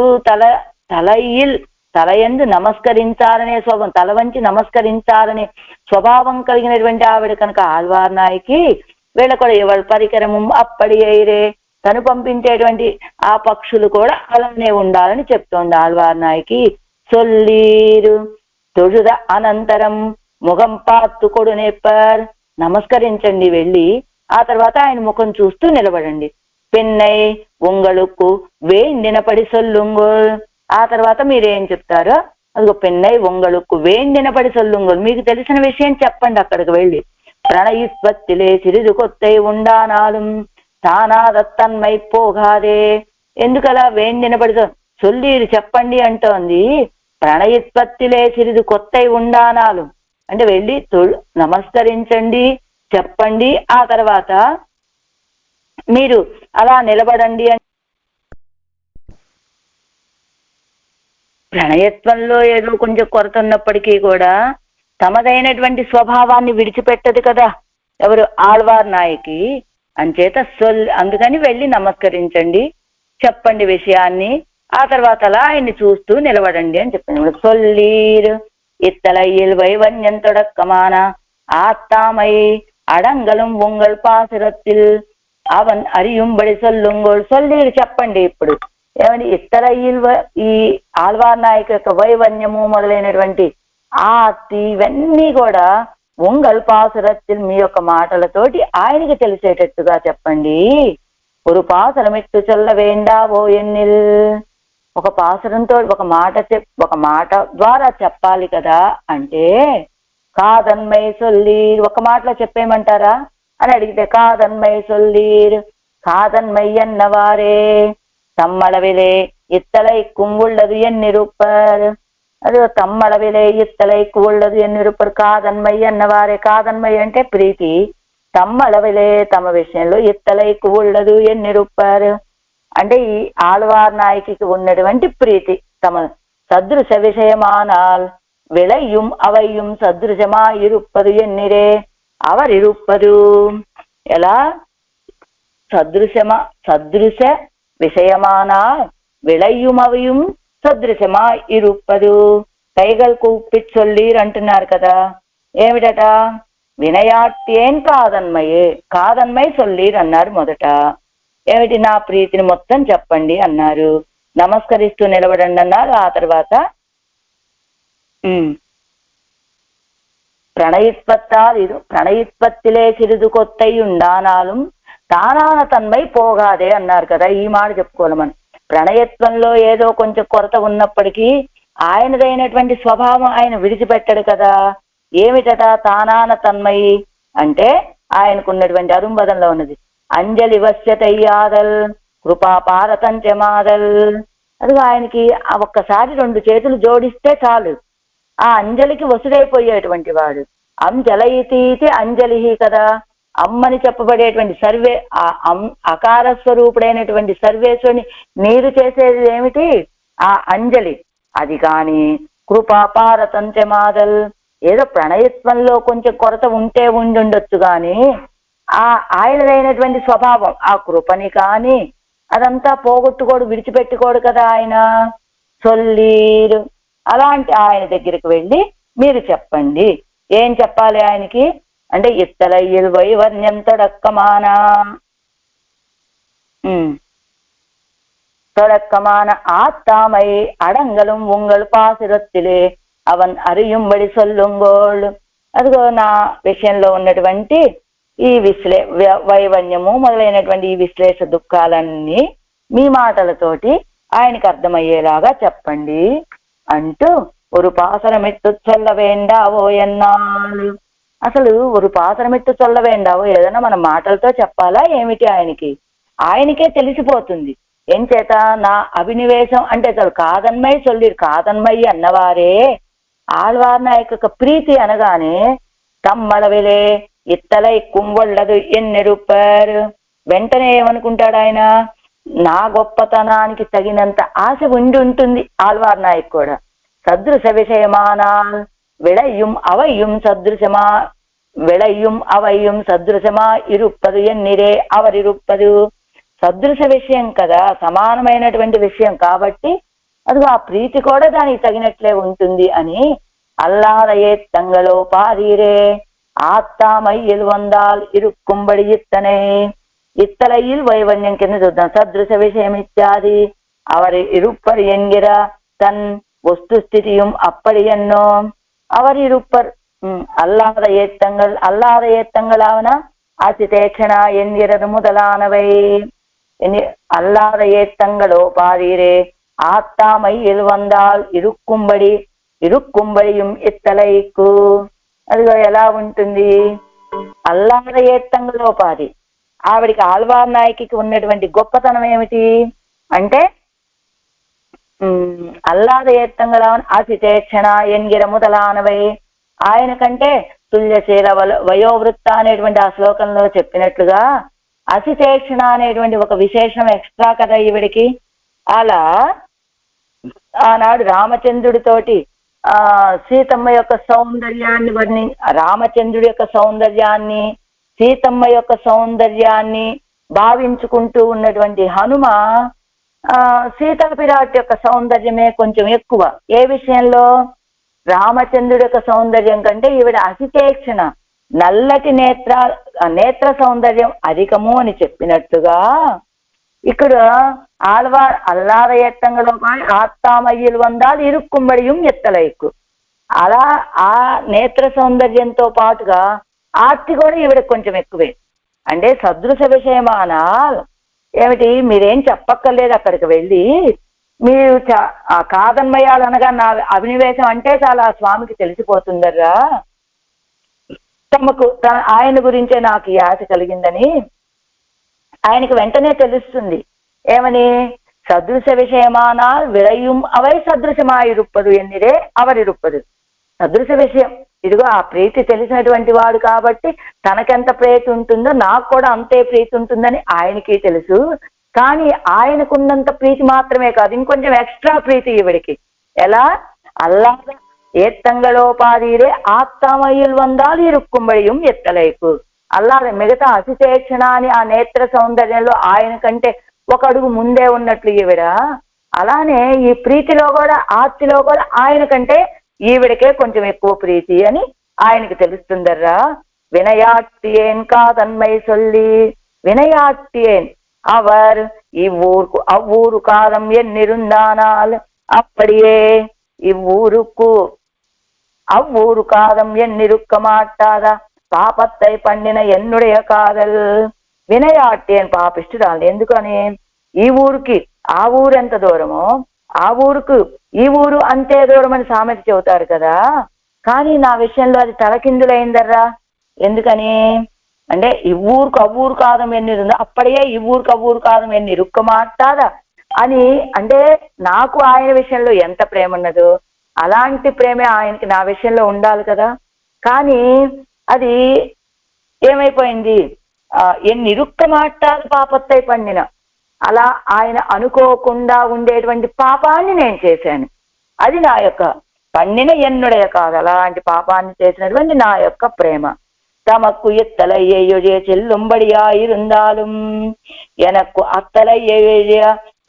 తలయిల్ తలయందు నమస్కరించాలనే స్వభావం, తల వంచి నమస్కరించాలనే స్వభావం కలిగినటువంటి ఆవిడ కనుక ఆళ్వార్నాయకి వీళ్ళ కూడా ఇవాళ పరికరము అప్పడి అయిరే, తను పంపించేటువంటి ఆ పక్షులు కూడా అలానే ఉండాలని చెప్తోంది ఆళ్వార్నాయకి. సొల్లీరు తొడుద అనంతరం ముఖం పాత్తు కొడు నెప్పర్. నమస్కరించండి వెళ్ళి, ఆ తర్వాత ఆయన ముఖం చూస్తూ నిలబడండి. పెన్నై ఉంగళుకు వేండినపడి సొల్లుంగోల్. ఆ తర్వాత మీరేం చెప్తారో అదిగో పెన్నై ఉంగళుకు వేండినపడి సొల్లుంగోల్. మీకు తెలిసిన విషయం చెప్పండి అక్కడికి వెళ్ళి. ప్రణయిత్పత్తిలే సిరిదు కొత్తై ఉండానాலும் తానాదత్తన్మై పోగాదే. ఎందుకలా వేండినపడి సొల్లీరు చెప్పండి అంటోంది. ప్రణయిత్పత్తిలే సిరిదు కొత్తై ఉండానాలు అంటే వెళ్ళి నమస్కరించండి, చెప్పండి, ఆ తర్వాత మీరు అలా నిలబడండి అని. ప్రణయత్వంలో ఏదో కొంచెం కొరత ఉన్నప్పటికీ కూడా తమదైనటువంటి స్వభావాన్ని విడిచిపెట్టదు కదా ఎవరు? ఆళ్వార్నాయకి. అంచేత అందుకని వెళ్ళి నమస్కరించండి, చెప్పండి విషయాన్ని, ఆ తర్వాత అలా ఆయన్ని చూస్తూ నిలబడండి అని చెప్పింది. సొల్లీరు ఇత్తలయ్యల్ వైవన్యం తొడక్కమాన ఆత్తామై అడంగలం ఒంగల్ పాసురత్తిల్ అవన్ అరియుంబడి సొల్లుంగోల్. సొల్లీరు చెప్పండి ఇప్పుడు ఏమని? ఇత్తలయ్యల్ ఈ ఆళ్వార్నాయక యొక్క వైవన్యము మొదలైనటువంటి ఆర్తి ఇవన్నీ కూడా ఒంగల్ పాసురత్తిల్ మీ యొక్క మాటలతోటి ఆయనకి తెలిసేటట్టుగా చెప్పండి. ఒక పాసురమిట్టు చొల్లవేండా ఓ ఎన్నిల్. ఒక పాసురంతో ఒక మాట ద్వారా చెప్పాలి కదా అంటే కాదన్మై సొల్లీర్. ఒక మాటలో చెప్పేయమంటారా అని అడిగితే కాదన్మై సొల్లీర్. కాదన్మై అన్నవారే తమ్మళవిలే ఇత్తలైக்கும் உள்ளது ఎన్నిరుప్పర్. అది తమ్మళవిలే ఇత్తలైకు உள்ளது ఎన్నిరుప్పర్. కాదన్మై అన్నవారే. కాదన్మై అంటే ప్రీతి. తమ్మళవిలే తమ విషయంలో ఇత్తలైకు உள்ளது ఎన్నిరుప్పర్ అంటే ఈ ఆళ్వార్నాయకి ఉన్నటువంటి ప్రీతి. తమ సదృశ విషయమానాల్ విలయ్யும் అவையும் సదృశమా ఇరుప్పదు ఎన్నిరే. అవరిరుప్పదు. ఎలా? సదృశ విషయమానా విళయ్யும் అவையும் సదృశమా ఇరుప్పదు. కైగల్ కూప్పి చొల్లీర్ అంటున్నారు కదా, ఏమిటట? వినయాట్యేన్ కాదన్మయే. కాదన్మై సొల్లీర్ అన్నారు మొదట. ఏమిటి? నా ప్రీతిని మొత్తం చెప్పండి అన్నారు. నమస్కరిస్తూ నిలబడండి అన్నారు. ఆ తర్వాత ప్రణయిత్పత్తిలే సిరిదు కొత్తై ఉండానాலும் తానాన తన్మై పోగాదే అన్నారు కదా. ఈ మాట చెప్పుకోవాలి మనం. ప్రణయత్వంలో ఏదో కొంచెం కొరత ఉన్నప్పటికీ ఆయనదైనటువంటి స్వభావం ఆయన విడిచిపెట్టాడు కదా. ఏమిటట? తానాన తన్మయి అంటే ఆయనకున్నటువంటి అరుంబదంలో ఉన్నది అంజలి వశ్యతయ్యాదల్ కృపాపారతంచమాదల్. అది ఆయనకి ఒక్కసారి 2 చేతులు జోడిస్తే చాలు, ఆ అంజలికి వసుడైపోయేటువంటి వాడు. అంజలయితీతి అంజలి కదా. అమ్మని చెప్పబడేటువంటి అకార స్వరూపుడైనటువంటి సర్వేశ్వరుని మీరు చేసేది ఏమిటి? ఆ అంజలి. అది కాని కృపాపారతంచమాదల్ ఏదో ప్రణయత్వంలో కొంచెం కొరత ఉంటే ఉండుండొచ్చు గాని ఆయనదైనటువంటి స్వభావం ఆ కృపని కాని అదంతా పోగొట్టుకోడు, విడిచిపెట్టుకోడు కదా ఆయన. సొల్లీరు అలాంటి ఆయన దగ్గరికి వెళ్ళి మీరు చెప్పండి. ఏం చెప్పాలి ఆయనకి అంటే ఇత్తలయ్యల్ వైవర్ణ్యం తొడక్కమానా தொடக்கமான ஆத்தாமை అడంగలం ఉంగళు పాసిరొత్తిలే అవన్ అరియుంబడి సొల్లుంగోళ్. అదిగో నా విషయంలో ఉన్నటువంటి ఈ వైవన్యము మొదలైనటువంటి ఈ విశ్లేష దుఃఖాలన్నీ మీ మాటలతోటి ఆయనకి అర్థమయ్యేలాగా చెప్పండి అంటూ ஒரு பாசனமிட்டு சொல்ல வேண்டாవో ఎన్నాళ్ళు. అసలు ஒரு పాసనమిట్టు చొల్ల వేండావో ఏదైనా మన మాటలతో చెప్పాలా ఏమిటి? ఆయనకే తెలిసిపోతుంది. ఏం చేత నా అభినివేశం అంటే చాలు కాదన్మయ్య చొల్లి కాదన్మయ్య అన్నవారే ఆళ్వార్ నాయక ప్రీతి అనగానే తమ్మళవిలే ఇత్తలై కుంవళ్ళదు ఎన్నెరుపారు. వెంటనే ఏమనుకుంటాడు ఆయన, నా గొప్పతనానికి తగినంత ఆశ ఉండి ఉంటుంది ఆళ్వార్ నాయక్ కూడా. సదృశ విషయమానా విళయ్యం అవయ్యం సదృశమా విళయ్యం అవయ్యం సదృశమా ఇరుప్పదు ఎన్నిరే అవరిరుప్పదు. సదృశ విషయం కదా, సమానమైనటువంటి విషయం కాబట్టి అదిగో ఆ ప్రీతి కూడా దానికి తగినట్లే ఉంటుంది అని అల్లాదయే తంగలో పారీరే ఆత్తామయ్యలు వందాల్ ఇరుక్కుంబడి ఇత్తనే. ఇత్తలయ్యలు వైవన్యం కింద చూద్దాం. సదృశ విషయం ఇత్యాది అవరి ఇరుప్పర్ ఎంగిర తన్ వస్తుస్థితిயும் அப்படி என்னோ அவர் இருப்பர். அல்லாத ஏத்தங்களாவன அசிதேட்சணா என்கிறது முதலானவை. அல்லாத ஏத்தங்களோ பாரீரே ஆத்தாமையில் வந்தால் ఇరుక్కుంబడిயும் ఇత్తలైకు. అదిగో ఎలా ఉంటుంది, అల్లాద ఏత్తంగలో పాది. ఆవిడికి ఆళ్వార్ నాయకికి ఉన్నటువంటి గొప్పతనం ఏమిటి అంటే అల్లాద ఏత్తంగళావన్ అసితేక్షణ ఎంగిర మొదలానవై. ఆయన కంటే తుల్యశీల వయోవృత్త అనేటువంటి ఆ శ్లోకంలో చెప్పినట్లుగా అసితేక్షణ అనేటువంటి ఒక విశేషణం ఎక్స్ట్రా కదా ఈవిడికి. అలా ఆనాడు రామచంద్రుడితోటి సీతమ్మ యొక్క సౌందర్యాన్ని రామచంద్రుడి యొక్క సౌందర్యాన్ని సీతమ్మ యొక్క సౌందర్యాన్ని భావించుకుంటూ ఉన్నటువంటి హనుమ సీతాపిరాటి యొక్క సౌందర్యమే కొంచెం ఎక్కువ. ఏ విషయంలో? రామచంద్రుడి యొక్క సౌందర్యం కంటే ఈవిడ అసితేక్షణ నల్లటి నేత్ర సౌందర్యం అధికము అని చెప్పినట్టుగా ఇక్కడ ఆళ్వార్ అల్లాద ఎత్తంగలో ఆత్తామయ్యలు వందాలు ఇరుక్కుంబడియం ఎత్తలైకు. అలా ఆ నేత్ర సౌందర్యంతో పాటుగా ఆర్తి కూడా ఈవిడ కొంచెం ఎక్కువే. అంటే సదృశ విషయమానా ఏమిటి, మీరేం చెప్పక్కర్లేదు, అక్కడికి వెళ్ళి మీరు కాదన్మయాలు అనగా నా అభినివేశం అంటే చాలా స్వామికి తెలిసిపోతుందర్రా, తమకు ఆయన గురించే నాకు ఈ ఆశ కలిగిందని ఆయనకి వెంటనే తెలుస్తుంది. ఏమని? సదృశ విషయమానా విరయం అవై సదృశమాయిరుప్పదు ఎన్నిరే అవరిరుప్పదు. సదృశ విషయం ఇదిగో ఆ ప్రీతి తెలిసినటువంటి వాడు కాబట్టి తనకెంత ప్రీతి ఉంటుందో నాకు కూడా అంతే ప్రీతి ఉంటుందని ఆయనకి తెలుసు. కానీ ఆయనకున్నంత ప్రీతి మాత్రమే కాదు, ఇంకొంచెం ఎక్స్ట్రా ప్రీతి ఈవిడికి. ఎలా? అల్లాద ఏత్తంగళోపాధీరే ఆత్తామయ్యలు వందాలు ఇరుక్కుంబడియం ఎత్తలేకు. అల్లాద మిగతా అసితేక్షణ అని ఆ నేత్ర సౌందర్యంలో ఆయన కంటే ఒక అడుగు ముందే ఉన్నట్లు ఈవిడ. అలానే ఈ ప్రీతిలో కూడా ఆర్తిలో కూడా ఆయన కంటే ఈవిడకే కొంచెం ఎక్కువ ప్రీతి అని ఆయనకి తెలుస్తుందర్రా. వినయాట్టియేన్ కాదన్మై సొల్లి వినయాట్టియేన్ அவர் இவ்வூருக்கு அவ்வூரு காலம் எண்ணிருந்தானால் அப்படியே இவ்வூருக்கு அவ்வூரு காலம் எண்ணிருக்க மாட்டாதா పాపత్తై పండిన ఎన్నుடைய కాదల్. వినయాట్టేన్ పాపిష్టురాలు. ఎందుకని? ఈ ఊరికి ఆ ఊరు ఎంత దూరమో ఆ ఊరుకు ఈ ఊరు అంతే దూరం అని సామెత చెబుతారు కదా. కానీ నా విషయంలో అది తలకిందులైందర్రా. ఎందుకని అంటే ఇవ్వూరుకు అవ్వూరు కాదం ఎన్నిరుందో అప్పటికే ఇవ్వూరుకు అవ్వూరు కాదం ఎన్ని ఇరుక్క మాట్లాదా అని. అంటే నాకు ఆయన విషయంలో ఎంత ప్రేమ ఉన్నదో అలాంటి ప్రేమే ఆయనకి నా విషయంలో ఉండాలి కదా. కానీ అది ఏమైపోయింది, ఎన్ని ఇరుక్క మాట్లాడు పాపత్తై పండిన, అలా ఆయన అనుకోకుండా ఉండేటువంటి పాపాన్ని నేను చేశాను. అది నా యొక్క పండిన ఎన్నుடைய కాదు, అలాంటి పాపాన్ని చేసినటువంటి నా యొక్క ప్రేమ. தமக்கு எத்தலைய செல்லும்படியா இருந்தாலும் எனக்கு అత్తలయ్య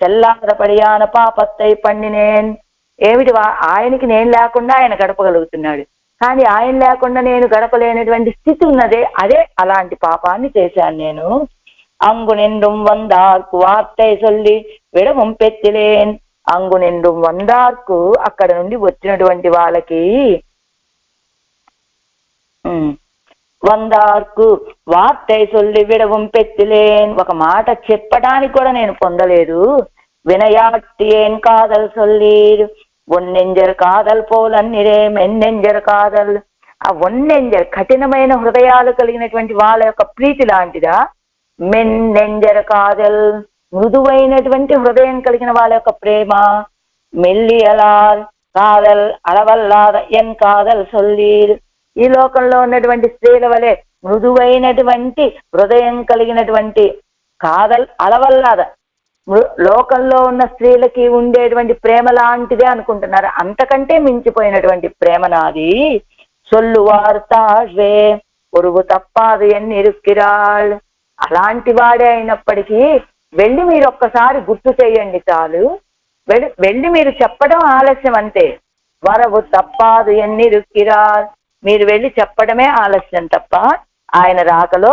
చెల్లారపడియాన పాపత్తై పండినేన్. ఏమిటి? ఆయనకి నేను లేకుండా ఆయన గడపగలుగుతున్నాడు. కానీ ఆయన లేకుండా నేను గడపలేనటువంటి స్థితి ఉన్నదే, అదే అలాంటి పాపాన్ని చేశాను నేను. అంగు నిండుం వందార్కు వార్తై సొల్లి విడవం పెత్తిలేన్. అంగు నిండుం వందార్కు అక్కడ నుండి వచ్చినటువంటి వాళ్ళకి వందార్కు వార్తై సొల్లి విడవం పెత్తిలేన్, ఒక మాట చెప్పడానికి కూడా నేను పొందలేదు. వినయాట్టియేన్ కాదల్ సొల్లీర్ ఒన్నెంజర్ కాదల్ పోలన్నిరే మెన్నెంజర్ కాదల్. ఆ ఒన్నెంజర్ కఠినమైన హృదయాలు కలిగినటువంటి వాళ్ళ యొక్క ప్రీతి లాంటిదా, మెన్నెంజర్ కాదల్ మృదువైనటువంటి హృదయం కలిగిన వాళ్ళ యొక్క ప్రేమ, మెల్లియలాల్ కాదల్ అలవల్లాద ఎన్ కాదల్ సొల్లీర్. ఈ లోకంలో ఉన్నటువంటి స్త్రీల వలె మృదువైనటువంటి హృదయం కలిగినటువంటి కాదల్ అలవల్లాద, లోకంలో ఉన్న స్త్రీలకి ఉండేటువంటి ప్రేమ లాంటిదే అనుకుంటున్నారు, అంతకంటే మించిపోయినటువంటి ప్రేమ నాది. సొల్లువారు తాష్వే పొరుగు తప్పాదు ఎన్నిరుక్కిరాళ్. అలాంటి వాడే అయినప్పటికీ వెళ్ళి మీరు ఒక్కసారి గుర్తు చేయండి చాలు. వెళ్ళి మీరు చెప్పడం ఆలస్యం అంతే. వరవు తప్పాదు ఎన్నిరుక్కిరాళ్, మీరు వెళ్ళి చెప్పడమే ఆలస్యం తప్ప ఆయన రాకలో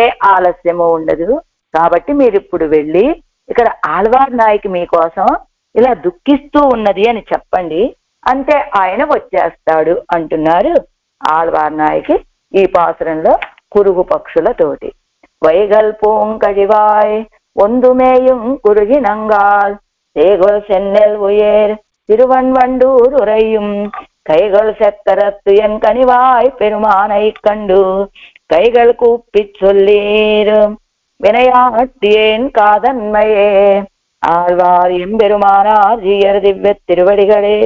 ఏ ఆలస్యము ఉండదు. కాబట్టి మీరు ఇప్పుడు వెళ్ళి ఇక్కడ ఆళ్వార్ నాయకి మీకోసం ఇలా దుఃఖిస్తూ ఉన్నది అని చెప్పండి, అంటే ఆయన వచ్చేస్తాడు అంటున్నారు ఆళ్వార్ నాయకి ఈ పాసురంలో కురుగు పక్షులతోటి. వైగల్ పూంకడివాయ్ ఒందుమేయుం కురుగినంగాల్ தேகொள் சென்னல் உயர் திருவன்வண்டூர் உறையும் கைகள் செக்கரத்து என் கனிவாய் பெருமானை கண்டு கைகள் கூப்பிச் சொல்லீர் வினையாட்டியேன் காதன்மையே. ஆழ்வார் எம்பெருமானார் ஜீயர் திவ்ய திருவடிகளே.